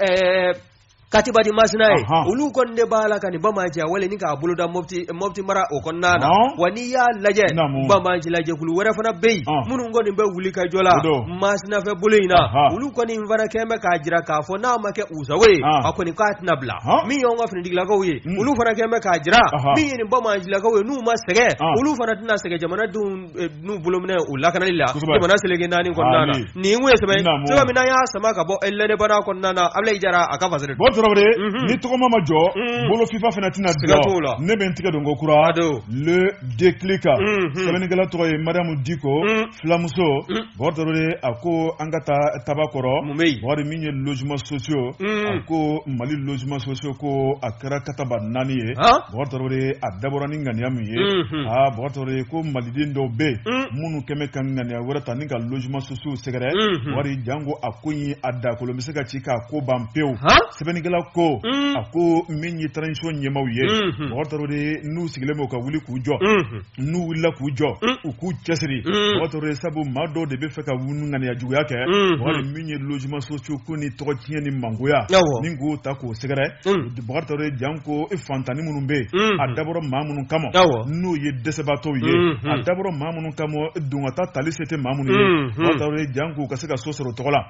katibati masina ye olu kon de bala kan bamaji wala ni ka buluda mofti mara o kon nana wani ya laje bamaji laje kulu wara fana bey munun ngoni be wuli ka jola masina fe bulina ulu kon ni vara kembe ka jira ka fo na make usawe akoni ka tinabla mi yonga fini digla ko ye ulu fana kembe ka jira mi ni bamaji la ko nu masege ulu fana tina sege jamana dun nu bulumne ulla kanalilla jamana selege nani kon nana ni ngwe sebe so mina ya sama ka bo elle de bara kon nana abla ijara akafa zere ni togoma ma jo bolo FIFA fenatina do ne ben tiga dongo kura le déclic sebenigala to e madame Diko Flamuso bordore ako angata tabakoro bord minye logement sociaux ako mali logement sociaux ko akara kataba nani e bordore adabora ningani amuye bordore ko malidin do be munu keme kangani awara taninga logement sociaux segere wari jango akunyi adda ko lo misega chika ko bampeu sebenigala ko ako minyi transition nyemawye bordore nu sigilemo ka wuli ku jo nu willa ku jo ku chesri bordore sabu mado de be feka wunu ngani ajugu yake wari minyi logement sociaux ko ni to tieni mangoya ningu tako segere bordore janko fantani munumbe adaboro mamunu kamo nu ye desebato ye adaboro mamunu kamo dungata talisete mamunu ye bordore janko kaseka sosoro tokola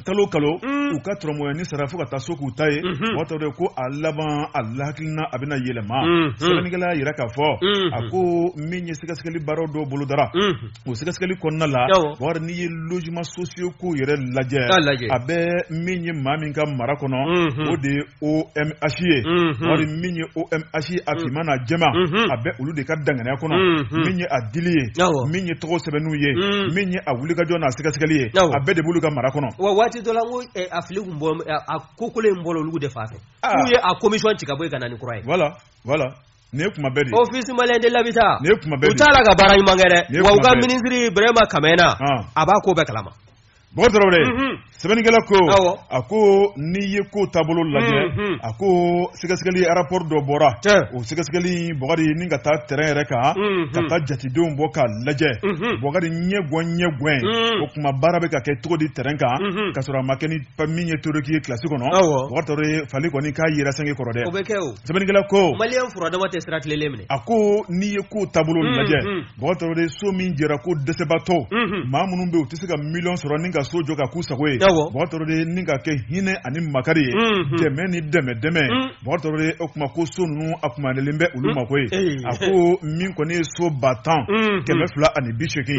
kalo uka tromo ni sarafu ka tasoku taye bordore ko alaban alakilna abina yelema sebenigala yira ka fo ako minye sikaskali baro do boludara o sikaskali konnala war ni logement sociaux ko yere laje abe minye maminka marakono o de OMHE war minye OMHE afimana jema abe ulu de ka dangana kono minye adiliye minye to sebenu ye minye awulika jona sikaskali ye abe de buluka marakono wa wati dolango afili kumbo akokole mbolo lugu de fafe kuye a commission chikabwe kanani kurai voilà ne kuma bedi office malende labita ne kuma bedi utala ga barani mangere wa uga ministry brema kamena abako be kalama bordore sebenigala ko ako niye ko tabolo laje ako sigaskali rapport do bora o sigaskali bogari ninga ta terrain reka kata jati do mboka laje bogari nyegwen o kuma barabe ka ke to di terrain ka kasura makeni paminye toroki classique no bordore fali ko ni ka yira sangi korode sebenigala ko malian furo da mate strat lelemne ako niye ko tabolo laje bordore so min jera ko desebato mamunu be o tisiga million soro ninga sojo ka kusakwe botore ninga ke hine ani makari deme ni deme botore okuma ko sonu akuma lembe uluma kwe ako min ko ne so batan keme fla ani bisheki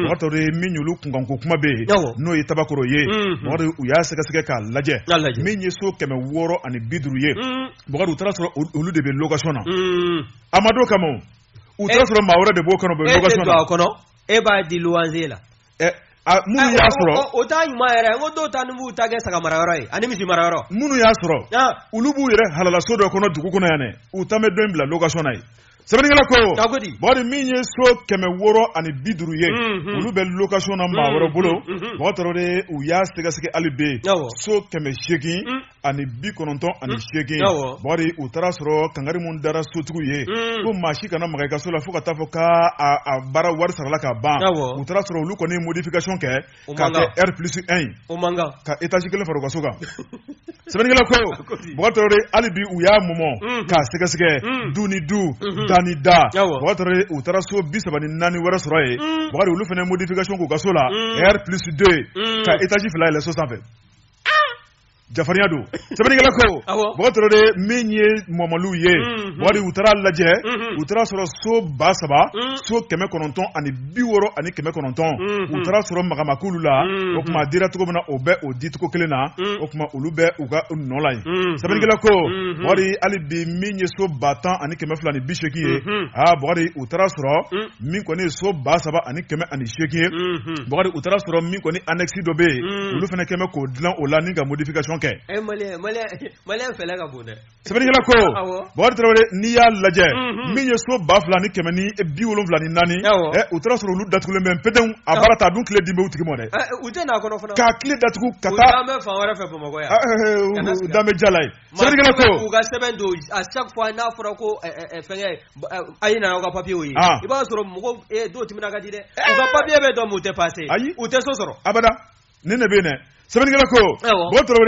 botore minyulu kunganko kuma be no yitabakoro ye botore uya seka ka laje minye so keme woro ani bidru ye botore utarasoro ulu de be location na amado kamo utarasoro mawra de bokano be location na e ba di luanzela munu ya soro o ta yuma yere ngodo ta nubu ta ge saka maragaro ani misi maragaro munu ya soro ulubu yere halala sodo kono dugu kono yane utame dombla location ay sebenigala ko bodi minye so keme woro ani biduru ye ulube location na ma woro bolo botoro de uya sege alibe so keme sheki ani bi kononton ani sheki bodi utara soro kangari mun dara sotugu ye ko mashi kana maga ka so la fuka tafoka a bara war sarala ka ban utara soro lu ko ni modification ke ka R+1 o manga ka etage kele faro ka soka sebenigala ko botoro de alibi uya momo ka sege duni du Danida votre utara so bisabani nani wara soroye bari ulu fene modification ko gasola R+2 ka étage fila ile so sanfé Jafariado sebenigala ko votre de menye momalu ye bari utara laje utara soro so basaba so keme kononton ani biworo ani keme kononton utara soro magamakulu la okuma dira tuko bana obe odi tuko kelena okuma ulube uga nolai sebenigala ko bari ali bi menye so batan ani keme flani bisheki ye bari utara soro min koni so basaba ani keme ani sheki bari utara soro min koni annexe dobe ulu fene keme ko dlan olani ga modification ke male fele ka bonde sebenigala ko bari trawre ni ya laje minye so bafla ni keme ni bi wolon flani nani utara soro lu datukule men pedon abarata dun kle dimbe utiki mode utena kono fana ka kle datuku kata dame fa wara fe pomo ya dame jalai sebenigala ko uga sebendo a chaque fois na fura ko fenge ayina na ka papier oyi iba soro mo do timina ka dide uga papier be do mu te passer ute so soro abada nene bene sebenigala ko botoro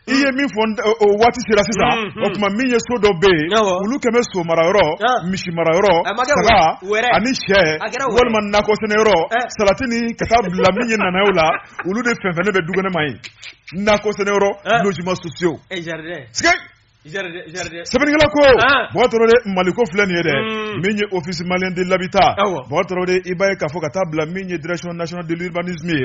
i ye min fɔ o waati sera sisan o tuma min ye so dɔ bɛ yen olu kɛmɛ so marayɔrɔ misi marayɔrɔ saga ani sɛ walima nakɔ sɛnɛyɔrɔ salati ni ka taa bila min ye nanayew la olu de fɛnfɛn bɛ dukɛnɛma ye nakɔ sɛnɛyɔrɔ logements sociaux sɛbɛnnikɛla ko bɔtɔrɔ de maliko filɛ nin ye dɛ min ye office malien de l'habitat bɔtɔrɔ de i b'a ye k'a fɔ ka taa bila min ye direction nationale de l'urbanisme ye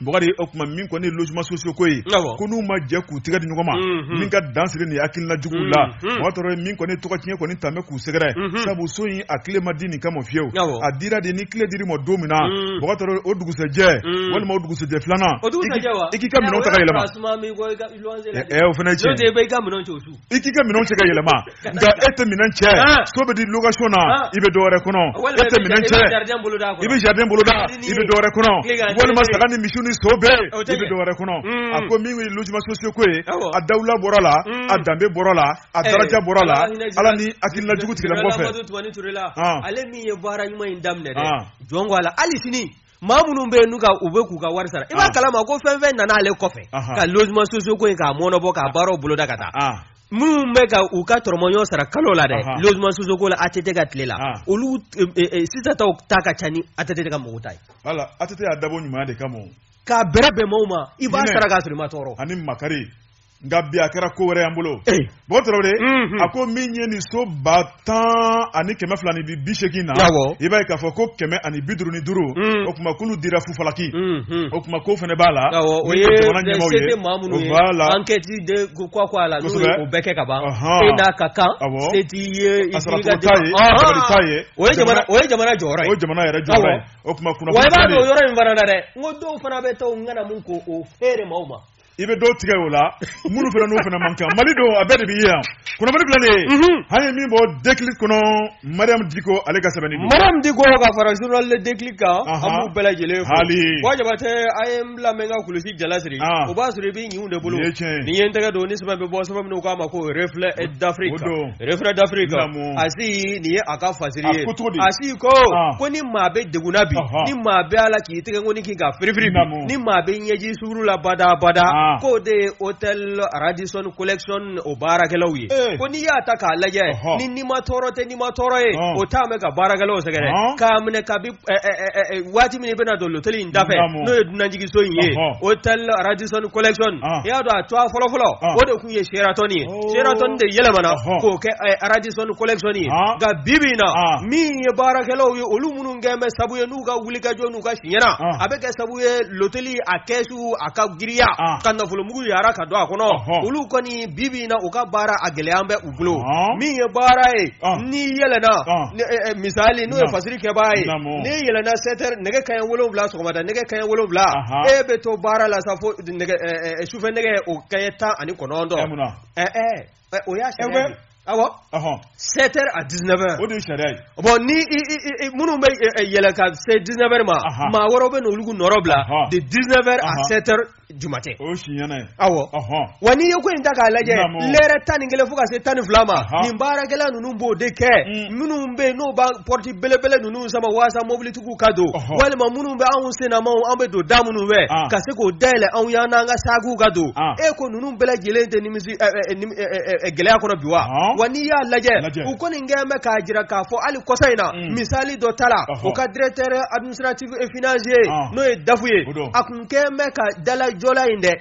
bɔgɔdi o tuma min kɔni logements sociaux ko ye ko n'u ma jɛ k'u tigɛ di ɲɔgɔn ma min ka dan siri nin hakilina juguw la bɔtɔrɔ min kɔni tɔgɔ tiɲɛ kɔni tun bɛ k'u sɛgɛrɛ sabu so in a tile ma di nin kama fiyewu a dira de ni tile dir'i ma don min na bɔtɔrɔ o dugusɛjɛ walima o dugusɛjɛ filanan i k'i ka minɛnw ta ka yɛlɛma o fana ye tiɲɛ i k'i ka minɛnw cɛ ka yɛlɛma nka e tɛ minɛn cɛ so bɛ di location na i bɛ dɔwɛrɛ kɔnɔ e tɛ minɛn cɛ i bɛ jardin boloda i bɛ dɔwɛrɛ kɔnɔ walima saga ni misiw ni so bɛɛ i bɛ dɔwɛrɛ kɔnɔ a ko min ye logements sociaux ko ye a dawula bɔra la a danbe bɔra la a daraja bɔra la ala ni hakilina jugu tigilamɔgɔ fɛ ale min ye baara ɲuman in daminɛ dɛ jɔn ko a la hali sini maa minnu bɛ yen n'u ka u bɛ k'u ka wari sara i b'a kalama ko fɛn fɛn nana ale kɔfɛ ka logements sociaux ko in k'a mɔnɔbɔ k'a baaraw boloda ka taa minnu bɛ ka u ka tɔrɔmɔɲɔ sara kalo la dɛ logements sociaux ko la ATT ka tile la olu sisantaw ta ka ca ni ATT ka mɔgɔw ta ye wala ATT y'a dabɔ ɲumanya de kama k'a bɛrɛ bɛn maaw ma i b'a sara k'a sɔrɔ i ma tɔɔrɔ ani makari nka bi a kɛra ko wɛrɛ y'an bolo bɔn tɔrɔ a ko min ye nin so 10 ani 280 na i b'a ye k'a fɔ ko 155 o tuma k'olu dira fufalaki o tuma ko fana b'a la o ye sete maa minnu ye enquête de quoi la n'o ye o bɛɛ kɛ ka ban e n'a ka kan seti ye o ye jamana jɔyɔrɔ ye o jamana yɛrɛ jɔyɔrɔ ye o tuma wa i b'a dɔn o yɔrɔ in fana na dɛ n ko dɔw fana bɛ taa o ŋana mun ko o feere maaw ma i bɛ dɔw tigɛ o la minnu fana n'o fana man kan mali don a bɛɛ de b'i ye yan kunnafoni filɛ nin ye an ye min bɔ Déclic kɔnɔ Mariam Diko ale ka sɛbɛnni don Mariam Diko ka fara journal le Déclic kan an b'u bɛɛ lajɛlen fo wa jabatɛ a ye n lamɛn ka kulusi jalasiri o b'a sɔrɔ i b'i ɲinw de bolo nin ye n tɛgɛ don ni sɛbɛn bɛ bɔ sɛbɛn minnu k'a ma ko reflet d'Afrique a si nin ye a ka fasiri ye a si ko ni maa bɛ degunna bi ni maa bɛ ala k'i tɛgɛ ko ni k'i ka firifiri bi ni maa bɛ ɲɛji suguru la bada ko de Hotel Radisson Collection o baarakɛlaw ye ko n'i y'a ta k'a lajɛ ni ma tɔɔrɔ tɛ ni ma tɔɔrɔ ye o t'a mɛn ka baarakɛlaw sɛgɛrɛ k'a minɛ kabi waati min i bɛna don hôtel in dafɛ n'o ye dunanjigiso in ye Hotel Radisson Collection i y'a dɔn a tɔ fɔlɔfɔlɔ o de tun ye Sheraton ye Sheraton de yɛlɛmana k'o kɛ Radisson Collection ye nka bibi in na min ye baarakɛlaw ye olu minnu kɛn bɛ sabu ye n'u ka wulikajɔ n'u ka siɲɛna a bɛ kɛ sabu ye hôtel a kɛsu a ka giriya ka nafolomugu yara ka don a kɔnɔ olu kɔni bibi na u ka baara a gɛlɛya bɛ u bolo min ye baara ye ni yɛlɛna misali n'o ye fasiri kɛbaa ye ni yɛlɛna 7h nɛgɛ kanɲɛ 7 sɔgɔmada nɛgɛ kanɲɛ 7 e bɛ to baara la sa fo sufɛ nɛgɛ o kanɲɛ 19 o y'a sariya ye awɔ 7h à 19h o de ye sariya ye bon ni minnu bɛ yɛlɛ ka se 19h ma maa wɛrɛw bɛ n'olu nɔrɔ bila de 19h à 7h du matin o siɲɛna ye awɔ wa n'i ye ko in ta k'a lajɛ lɛrɛ 11 fo ka se 12 ma nin baarakɛla ninnu b'o de kɛ minnu bɛ yen n'o b'a porte belebele ninnu sama waasa mobilitigiw ka don walima minnu bɛ anw sennamaw an bɛ don da minnu fɛ ka se k'o dayɛlɛ anw y'an n'an ka saguw ka don e ko ninnu bɛɛ lajɛlen tɛ nimisi gɛlɛya kɔnɔ bi wa n'i y'a lajɛ u kɔni kɛn bɛ k'a jira k'a fɔ hali kɔsa in na misali dɔ ta la o ka directeur administratif et financier n'o ye Dafu ye a kun kɛn bɛ ka dala jɔla in dɛ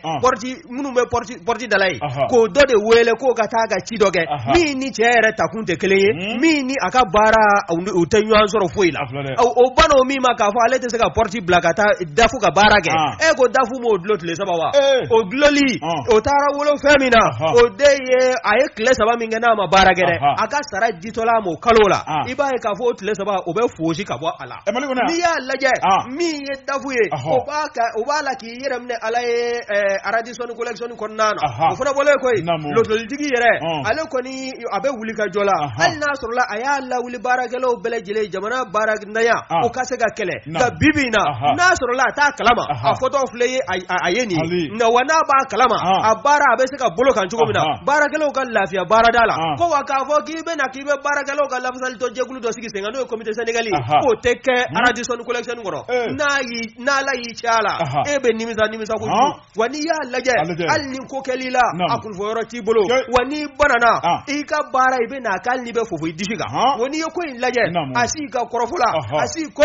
minnu bɛ porte dala ye k'o dɔ de wele k'o ka taa ka ci dɔ kɛ min ni cɛ yɛrɛ takun tɛ kelen ye min ni a ka baara u tɛ ɲɔgɔn sɔrɔ foyi la o banna o min ma k'a fɔ ale tɛ se ka porte bila ka taa Dafu ka baara kɛ e ko Dafu m'o dulon tile 3 wa o dulonli o taara wolo fɛn min na o de ye a ye tile 3 min kɛ n'a ma baara kɛ dɛ a ka sara ditɔla mo kalo la i b'a ye k'a fɔ o tile 3 o bɛ fosi ka bɔ a la n'i y'a lajɛ min ye Dafu ye o b'a la k'i yɛrɛ minɛ ala ye Radisson Collection kɔnɔna na o fana bɔlen koyi lotolitigi yɛrɛ ale kɔni a bɛ wuli ka jɔ la hali n'a sɔrɔla a y'a lawuli baarakɛlaw bɛɛ lajɛlen jamana baarakɛdanya o ka se ka kɛlɛ nka bibi in na n'a sɔrɔla a t'a kalama a fɔtɔ filɛ ye a ye nin nka wa n'a b'a kalama a baara a bɛ se ka bolo kan cogo min na baarakɛlaw ka lafiya baarada la ko wa k'a fɔ k'i bɛ baarakɛlaw ka lafasali tɔ jɛkulu dɔ sigi sen kan n'o ye comité sénégal k'o tɛ kɛ Radisson Collection kɔnɔ n'a la y'i cɛ a la e bɛ nimisa ko wani ya lajɛ hali ni ko kɛlila a kun fɔ yɔrɔ t'i bolo wani banana i ka baara i bɛ na k'ali ni bɛ fofo i disi kan wani ye ko in lajɛ a si ka kɔrɔfɔla a si ko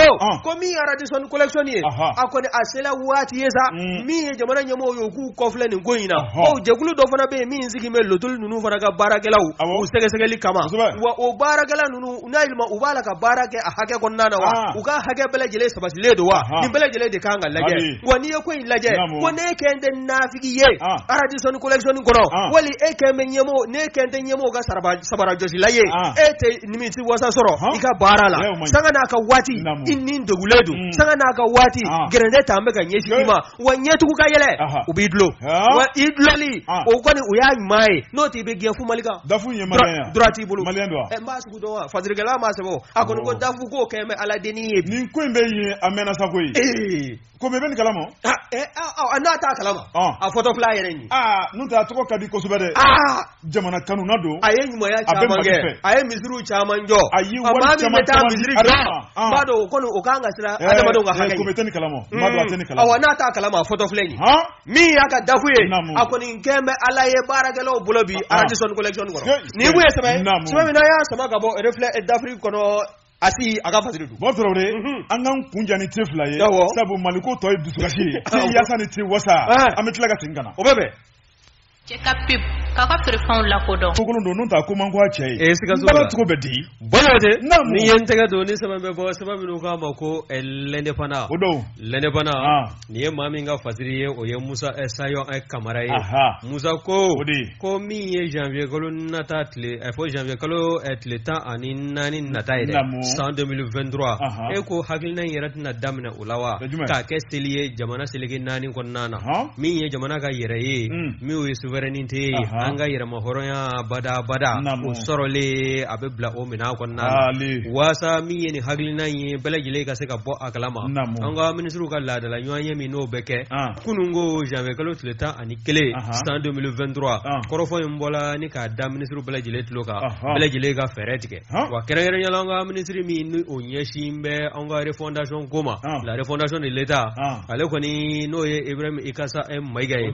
min radisson collection ye a kɔni a sela waati ye sa min ye jamana ɲɛmɔgɔw ye k'u kɔfilɛ nin ko in na o jɛkulu dɔ fana bɛ yen min sigi bɛ lotuli ninnu fana ka baarakɛlaw u sɛgɛsɛgɛli kama wa o baarakɛla ninnu n'a yɛlɛma u b'a la ka baara kɛ a hakɛ kɔnɔna na wa u ka hakɛ bɛɛ lajɛlen sabatilen don wa nin bɛɛ lajɛlen de kan ka lajɛ wa n'i ye ko in lajɛ ko ne kɛn tɛ nafigi ye radisson collection kɔnɔ wali e kɛn bɛ ɲɛmɔgɔ ne kɛn tɛ ɲɛmɔgɔ ka sabara jɔsila ye e tɛ nimisi wasa sɔrɔ i ka baara la sanga n'a ka waati i ni dogulen don sanga n'a ka waati gɛrɛndɛ t'an bɛ ka ɲɛsin i ma wa ɲɛtugu ka yɛlɛ u b'i dulon wa i dulɔli o kɔni o y'a ɲuman ye n'o t'i bɛ gɛn fu Mali kan dafu ye malien droit t'i bolo n b'a sugu dɔn wa fadirikɛla m'a sɛbɛn a kɔni ko dafu k'o kɛn bɛ ala denni ye nin ko in bɛ yen a mɛnna sa koyi ko bɛ nin kalama n'a t'a kalama a fɔtɔ fila yɛrɛ ye n'o tɛ a tɔgɔ ka di kosɛbɛ dɛ jamana kanuna don a ye ɲumanya caman kɛ a ye misiriw caman jɔ maa min bɛ taa misiri jɔ n b'a dɔn o kɔni o kan ka siran adamadenw ka hakɛ ko bɛ tɛ nin kalama n b'a dɔn a tɛ nin kalama n'a t'a kalama a fɔtɔ filɛ nin min y'a ka dafu ye a kɔni kɛn bɛ ala ye baarakɛlaw bolo bi radisson collection kɔnɔ nin kun ye sɛbɛn min na y'a sama ka bɔ reflet d'Afrique kɔnɔ asi a ka fasiri don bon Traoré an k'an kunja ni te fila ye sabu Mali ko tɔ ye dusukasi ye te yasa ni te wasa an bɛ tila ka segin ka na o bɛ bɛn cɛ ka pib k'a ka feerefɛnw lakodɔn kokolon don n'o t'a ko man ko a cɛ ye sikaso baara cogo bɛ di bɔlɔ tɛ ni ye n tɛgɛ don ni sɛbɛn bɛ bɔ sɛbɛn minnu k'a ma ko l'indépendant o don l'indépendant nin ye maa min ka fasiri ye o ye Musa Sayon Kamara ye Musa ko min ye janvier kalo nata tile fo janvier kalo tile 14 nata ye dɛ san 2023 e ko hakilina in yɛrɛ tɛna daminɛ o la wa k'a kɛ seli ye jamana seleke 4 kɔnɔna na min ye jamana ka yɛrɛ ye min ye souveraineté ye an ka yɛrɛma hɔrɔnya bada o sɔrɔlen a bɛ bila o minɛn kɔnɔna na waasa min ye nin hakilina in ye bɛɛ lajɛlen ka se ka bɔ a kalama an ka minisiriw ka laadala ɲɔgɔn ye min n'o bɛ kɛ kunun ko janvier kalo tile 11 san 2023 kɔrɔfɔ in bɔla ni k'a da minisiriw bɛɛ lajɛlen tulo kan bɛɛ lajɛlen ka fɛɛrɛ tigɛ wa kɛrɛnkɛrɛnnenya an ka minisiri min ni o ɲɛsin bɛ an ka refondation ko ma la refondation de l'État ale kɔni n'o ye Ibrahim Ikasa Mayiga ye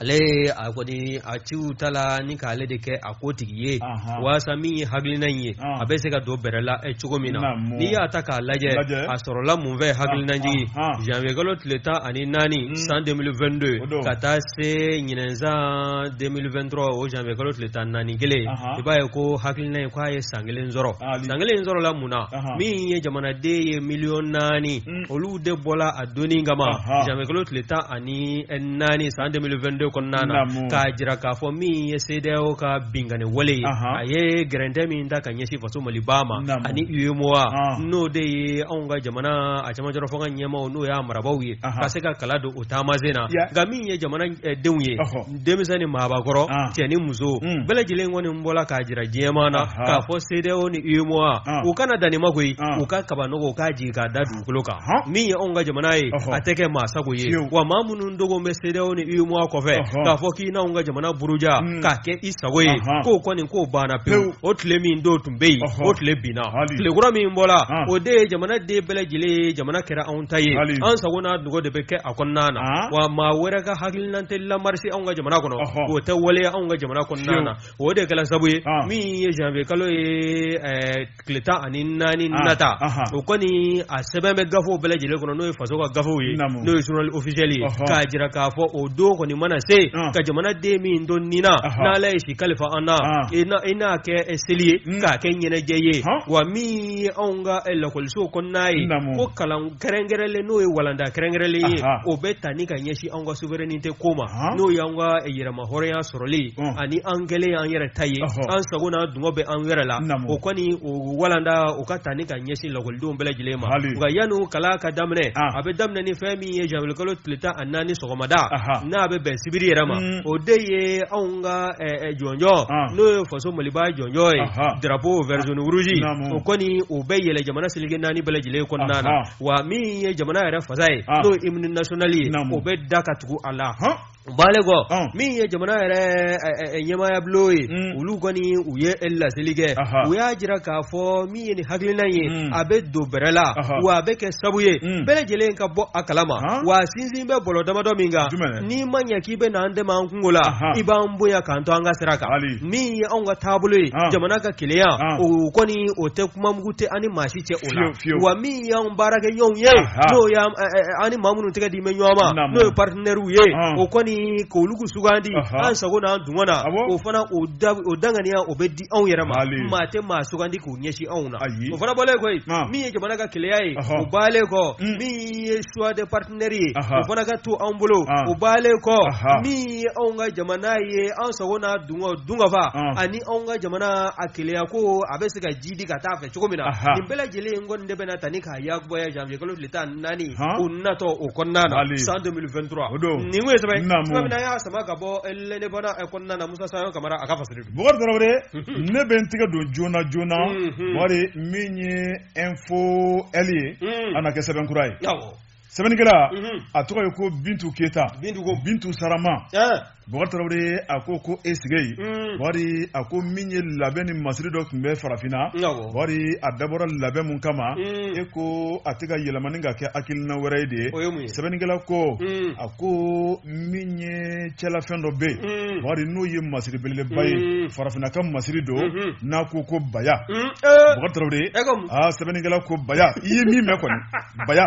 ale a kɔni a ciw ta la ni k'ale de kɛ a ko tigi ye waasa min ye hakilina in ye a bɛ se ka don bɛrɛ la cogo min na n'i y'a ta k'a lajɛ a sɔrɔla mun fɛ hakilinajigi janvier kalo tile 14 san 2022 ka taa se ɲinɛnsan 2023 o janvier kalo tile 14 i b'a ye ko hakilina in k'a ye san kelen sɔrɔ san kelen sɔrɔ la mun na min ye jamanaden ye miliyɔn 4 olu de bɔla a donni kama janvier kalo tile 14 san 2022 kɔnɔna na k'a jira k'a fɔ min ye CEDEAO ka bingani wale ye a ye gɛrɛntɛ min ta ka ɲɛsin faso Maliba ma ani UEMOA n'o de ye anw ka jamana a camancɛ fanga ɲɛmaaw n'o y'a marabaw ye ka se ka kala don o taamasen na nka min ye jamana denw ye denmisɛn ni maabakɔrɔ cɛ ni muso bɛɛ lajɛlen kɔni bɔla k'a jira diɲɛma na k'a fɔ CEDEAO ni UEMOA u kana danni ma koyi u ka kabanɔgɔ k'a jigin k'a da dugukolo kan min ye anw ka jamana ye a tɛ kɛ maa sago ye wa maa minnu dogo bɛ CEDEAO ni UEMOA kɔfɛ k'a fɔ k'i n'anw ka jamana buruja k'a kɛ i sago ye k'o kɔni k'o banna pewu o tile min do tun bɛ yen o tile binna tile kura min bɔla o de ye jamana den bɛɛ lajɛlen jamana kɛra anw ta ye an sago n'a dogo de bɛ kɛ a kɔnɔna na wa maa wɛrɛ ka hakilina tɛ lamarisi anw ka jamana kɔnɔ o tɛ waleya anw ka jamana kɔnɔna na o de kɛra sabu ye min ye janvier kalo ye tile 14 nata o kɔni a sɛbɛn bɛ gafew bɛɛ lajɛlen kɔnɔ n'o ye faso ka gafew ye n'o ye journal officiel ye k'a jira k'a fɔ o don kɔni mana se ka jamana den min don nina n'ala ye si kalifa an na i n'a kɛ seli ye k'a kɛ ɲɛnajɛ ye wa min ye anw ka lakɔlisow kɔnɔna ye ko kalan kɛrɛnkɛrɛnlen n'o ye walanda kɛrɛnkɛrɛnlen ye o bɛ ta ni ka ɲɛsin anw ka souveraineté ko ma n'o y'an ka yɛrɛma hɔrɔnya sɔrɔli ani an kɛlen an yɛrɛ ta ye an sago n'a dungɔ bɛ an yɛrɛ la o kɔni o walanda o ka ta ni ka ɲɛsin lakɔlidenw bɛɛ lajɛlen ma nka yanni kala ka daminɛ a bɛ daminɛ ni fɛn min ye janvier kalo tile 14 sɔgɔmada n'a bɛ bɛn sibiri yɛrɛ ma o de ye anw ka jɔnjɔn n'o ye faso Maliba jɔnjɔn ye drapeau vert jaune rouge o kɔni o bɛ yɛlɛ jamana seleke 4 bɛɛ lajɛlen kɔnɔna na wa min ye jamana yɛrɛ fasa ye n'o ye hymne national ye o bɛ da ka tugu a la balego min ye jamana yɛrɛ ɲɛmaya bulo ye olu kɔni u ye laseli kɛ u y'a jira k'a fɔ min ye ni hakilina ye a bɛ don bɛrɛ la wa a bɛ kɛ sabu ye bɛɛ lajɛlen ka bɔ a kalama wa sinsin bɛ bɔlɔ damadɔ min kan n'i ma ɲɛ k'i bɛ na an dɛmɛ an kungo la i b'an bonya k'an to an ka sira kan min ye anw ka taabolo ye jamana ka kelenya o kɔni o tɛ kuma mugu tɛ an ni maa si cɛ o la wa min ye anw baarakɛɲɔgɔnw ye n'o ye an ni maa minnu tɛgɛ di mɛ ɲɔgɔn ma n'o ye partenaires ye o kɔni k'olu sugandi an sago n'an dungɔ na o fana o danganiya o bɛ di anw yɛrɛ ma maa tɛ maa sugandi k'o ɲɛsin anw na o fana bɔlen koyi min ye jamana ka keleya ye o baalen kɔ min ye choix de partenaires ye o fana ka to anw bolo o baalen kɔ min ye anw ka jamana ye an sago n'a dungɔ fa ani anw ka jamana a keleya ko a bɛ se ka jidi ka taa fɛ cogo min na nin bɛɛ lajɛlen kɔni de bɛna ta ni k'a yakubaya janvier kalo tile 14 o natɔ o kɔnɔna na san 2023 nin ko ye sɛbɛn n'a y'a sama ka bɔ l'indépendant kɔnɔna na Musa Sayo Kamara a ka fasiri don Bokar Traoré ne bɛ n tigɛ don joona wari min ye info L ye a na kɛ sɛbɛnkura ye sɛbɛnnikɛla a tɔgɔ ye ko Bintu Keyita Bintu Sarama Bokar Traoré a ko e sigi wari a ko min ye labɛn ni masiri dɔ tun bɛ farafinna wari a dabɔra labɛn mun kama e ko a tɛ ka yɛlɛmani ka kɛ hakilina wɛrɛ ye de ye sɛbɛnnikɛla ko a ko min ye cɛlafɛn dɔ bɛ yen wari n'o ye masiri belebeleba ye farafinna ka masiri don n'a ko baya Bokar Traoré sɛbɛnnikɛla ko baya i ye min mɛn kɔni baya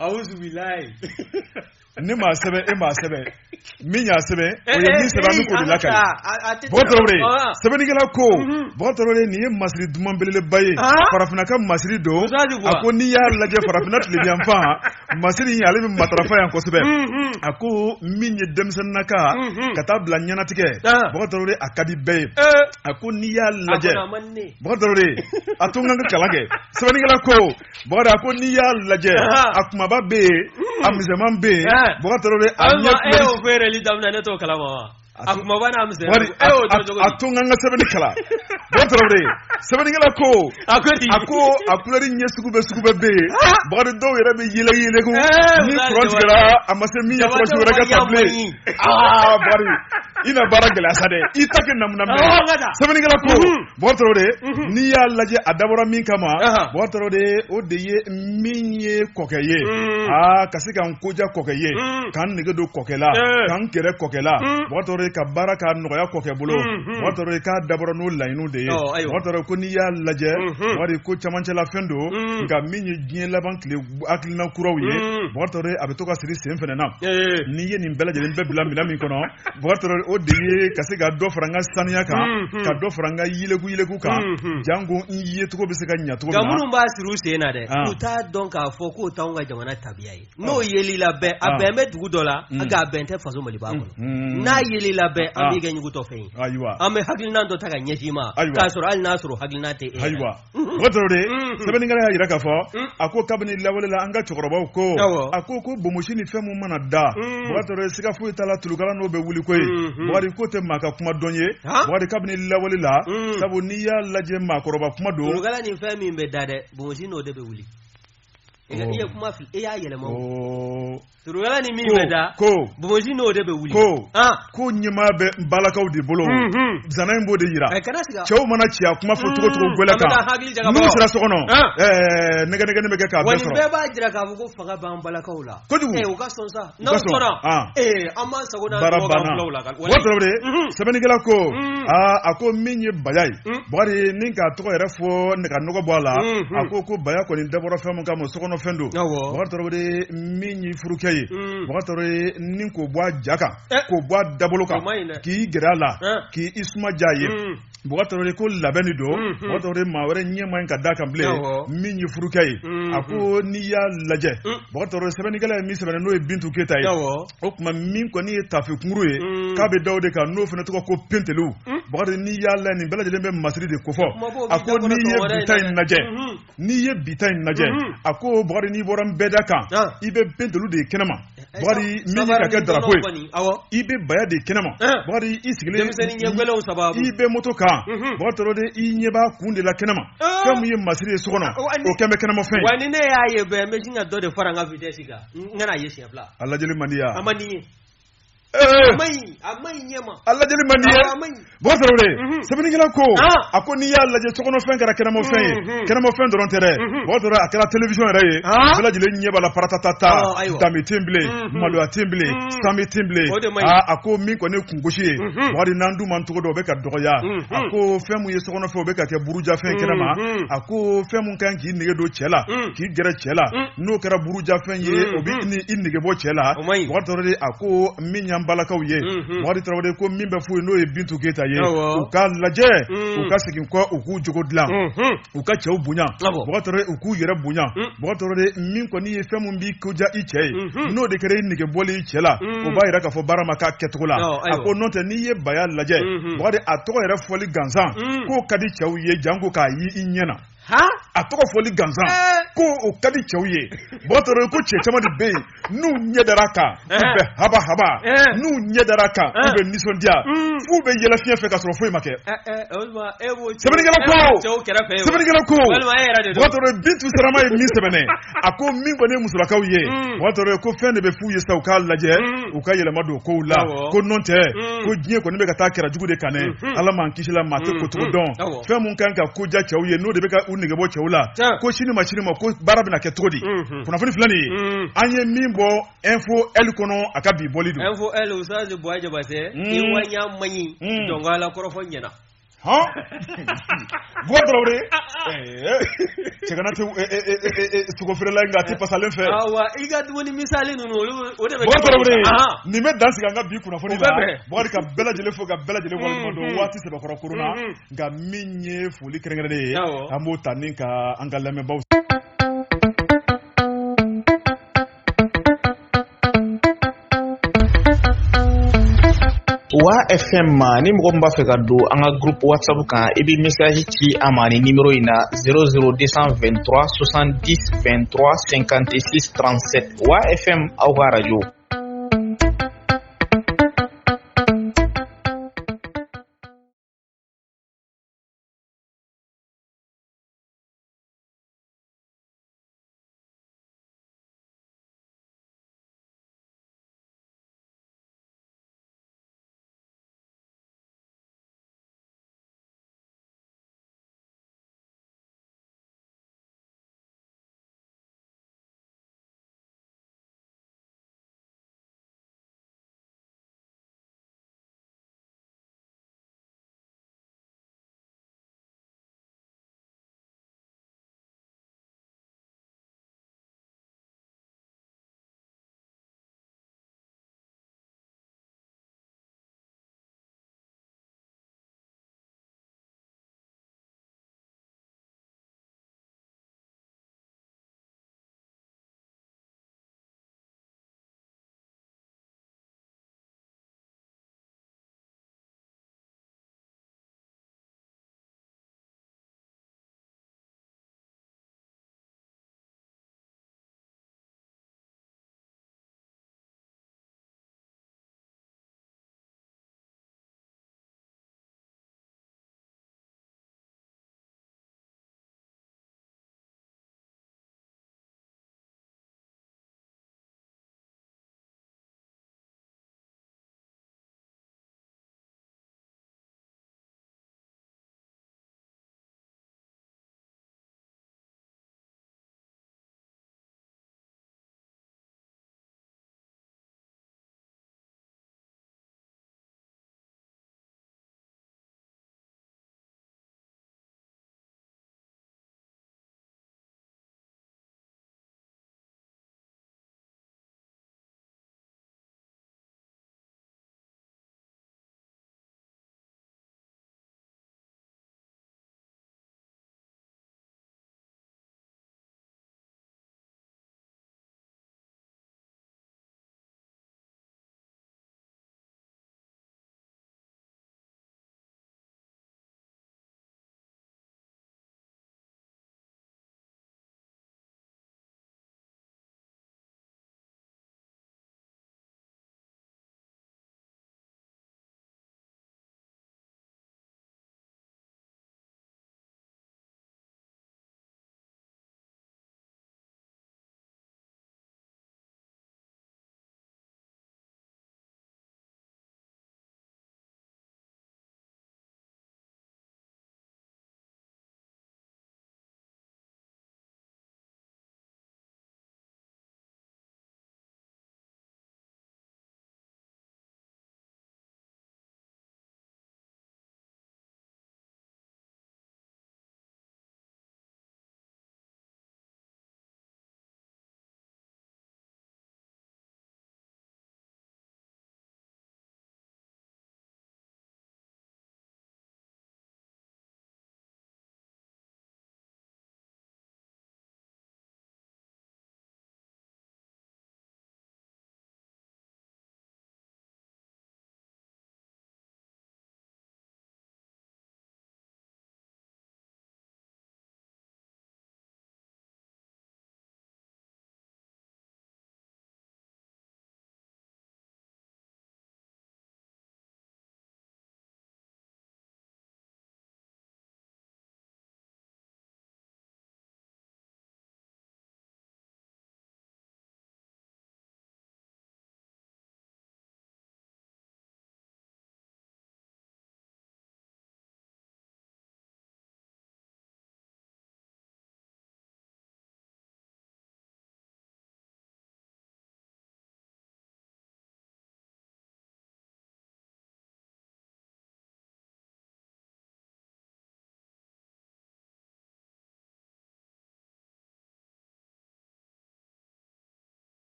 auzubilayi ne m'a sɛbɛn e m'a sɛbɛn min y'a sɛbɛn o ye min sɛbɛn an bɛ k'o de lakali Bokar Traoré sɛbɛnnikɛla ko Bokar Traoré nin ye masiri duman belebeleba ye farafinna ka masiri don a ko n'i y'a lajɛ farafinna tilebiyanfan masiri in ale bɛ matarafa yan kosɛbɛ a ko min ye denmisɛnninnaka ka taa bila ɲɛnatigɛ Bokar Traoré a ka di bɛɛ ye a ko n'i y'a lajɛ Bokar Traoré a to n ka kalan kɛ sɛbɛnnikɛla ko Bokar a ko n'i y'a lajɛ a kumaba bɛ yen a misɛnman bɛ yen Bokar Traoré a ɲɛ o feereli daminɛ ne t'o kalama wa a kumaba n'a misɛnman a to n ka sɛbɛnni kalan Bokar Traoré sɛbɛnnikɛla ko a couleur ɲɛ sugu bɛɛ bɛ yen Bokar dɔw yɛrɛ bɛ yɛlɛ ko ni courant tigɛra a ma se min ye kɔlɔsi wɛrɛ kɛ ta bilen Bokar i na baara gɛlɛya sa dɛ i ta kɛ namunamɛ sɛbɛnnikɛla ko Bokar Traoré n'i y'a lajɛ a dabɔra min kama Bokar Traoré o de ye min ye kɔkɛ ye ka se ka n koja kɔkɛ ye k'an nege don kɔkɛ la k'an kɛrɛ kɔkɛ la Bokar Traoré ka baara k'a nɔgɔya kɔkɛ bolo Bokar Traoré k'a dabɔra n'o laɲiniw de ye Bokar Traoré ko n'i y'a lajɛ wari ko camancɛla fɛn don nka min ye diɲɛ laban tile hakilina kuraw ye Bokar Traoré a bɛ to ka siri sen fɛnɛ na n'i ye nin bɛɛ lajɛlen bɛɛ bila minɛn min kɔnɔ Bokar Traoré o de ye ka se ka dɔ fara n ka saniya kan ka dɔ fara n ka yeleku kan jango n ye cogo bɛ se ka ɲɛ cogo min na minnu b'a siri u sen na dɛ u t'a dɔn k'a fɔ k'o t'anw ka jamana tabiya ye n'o yelila bɛɛ a bɛn bɛ dugu dɔ la nka a bɛn tɛ faso Maliba kɔnɔ n'a yelila bɛɛ an b'i kɛ ɲugutɔ fɛn ye an bɛ hakilina dɔ ta ka ɲɛsin ma k'a sɔrɔ hali n'a sɔrɔ hakilina tɛ e la Bokar Traoré sɛbɛnnikɛla y'a jira k'a fɔ a ko kabini lawale la an ka cɛkɔrɔbaw ko a ko bomosi ni fɛn mun mana da Bokar Traoré siga foyi t'a la tulukala n'o bɛ wuli ko ye Bokar ko tɛ maa ka kuma dɔn ye Bokar kabini lawale la sabu n'i y'a lajɛ maakɔrɔba kuma don tulukala ni fɛn min bɛ da dɛ bomosi n'o de bɛ wuli i ye kuma fili e y'a yɛlɛma turugala ni min bɛ da bomosi n'o de bɛ wuli ko ɲɛmaa bɛ balakaw de bolo zana in b'o de yira cɛw mana ci a kuma fɔ cogo gwɛlɛ kan n'u sera so kɔnɔ nɛgɛnɛgɛni bɛ kɛ k'a bɛɛ sɔrɔ wa nin bɛɛ b'a jira k'a fɔ ko fanga b'an balakaw la kojugu u ka sɔn sa n'aw sɔnna an b'an sago n'an baara banna Bokar Traoré sɛbɛnnikɛla ko a ko min ye baya ye Bokar ni k'a tɔgɔ yɛrɛ fɔ ka nɔgɔ bɔ a la a ko baya kɔni dabɔra fɛn min kama sokɔnɔ fɛn don Bokar Traoré min ye furukɛ ye Bokar Traoré ni k'o bɔ a ja kan k'o bɔ a dabolo kan k'i gɛrɛ a la k'i isuma ja ye Bokar Traoré ko labɛn de don Bokar Traoré maa wɛrɛ ɲɛ man ɲi ka d'a kan bilen min ye furukɛ ye a ko n'i y'a lajɛ Bokar Traoré sɛbɛnnikɛla ye min sɛbɛnna n'o ye Bintu Keyita ye o tuma min kɔni ye tafe kunkuru ye k'a bɛ da o de kan n'o fana tɔgɔ ko Penteliw Bokar n'i y'a lajɛ nin bɛɛ lajɛlen bɛ masiri de kofɔ a ko n'i ye bita in lajɛ a ko Bokar n'i bɔra n bɛɛ da kan i bɛ Penteliw de ye kɛnɛma Bokar min ye ka kɛ drapeau ye i bɛ baya de kɛnɛma Bokar i sigilen i bɛ moto kan Bokar Traoré i ɲɛ b'a kun de la kɛnɛma fɛn min ye masiri ye so kɔnɔ o kɛn bɛ kɛnɛma fɛn ye wa ni ne y'a ye bɛɛ n bɛ sin ka dɔ de fara n ka vitesse kan n kana ye siɲɛ fila a lajɛli man di ya a man di n ye amai nyema alla jeli mandiye bo tawre sabini gila ko akoni ya la je tokono fen kara kena mo fen doron tere bo tawre akara television re bela jeli nyeba la paratata dami timble malu timble sami timble ako min ko ne kungoshi wadi nandu man to do be ka doya ako femu ye tokono fo be ka ke buruja fen kena ma ako femu kan ki nige do chela ki gere chela no kara buruja fen ye obi ni nige bo chela bo tawre ako min nyambala ka uye wadi tawre ko min be fu no e bintu geta ye uka laje uka sikin ko uku jogo dlan uka chew bunya bo tawre uku yere bunya bo tawre min ko ni femu bi ko ja iche no de kere nige boli chela o ba yira ka fo barama ka ketula ako note ni ye baya laje wadi atoko yere foli ganzan ko kadi chew ye jango ka yi inyena atoko foli ganzan ko o kadi chawye botoro ko chechama de be nu nyedaraka be haba nu nyedaraka be nisondia fu be yela fien fe ka soro foi make sebeni gela ko botoro bitu sarama mi sebene ako mi bone musulaka uye botoro ko fende be fu yesa ka laje o ka yela mado ko la ko nonte ko jie ko ne be ka takira jugude kane ala man kishila mate ko to don fe mun kan ka ko ja chawye no de be ka unige bo chawla ko chini ma ko barabi na ketodi kuna funi fulani anye mimbo info el kono akabi bolido info el usaje boaje base iwanya manyi dongala korofo nyena Godrore cheganate suko frela ngati pasalen fe awa iga duwoni misali nunu o de Godrore ni me dansi nga bi kuna funi la bori ka bela jele fo ga bela jele wal do wati se bakora corona nga minye fuli krengere amo taninka angalame baw Wa FM ni mɔgɔ min b'a fɛ ka don an ka groupe WhatsApp kan i bɛ message ci a ma ni numéro in na 00223 70 23 56 37 Wa FM aw ka radio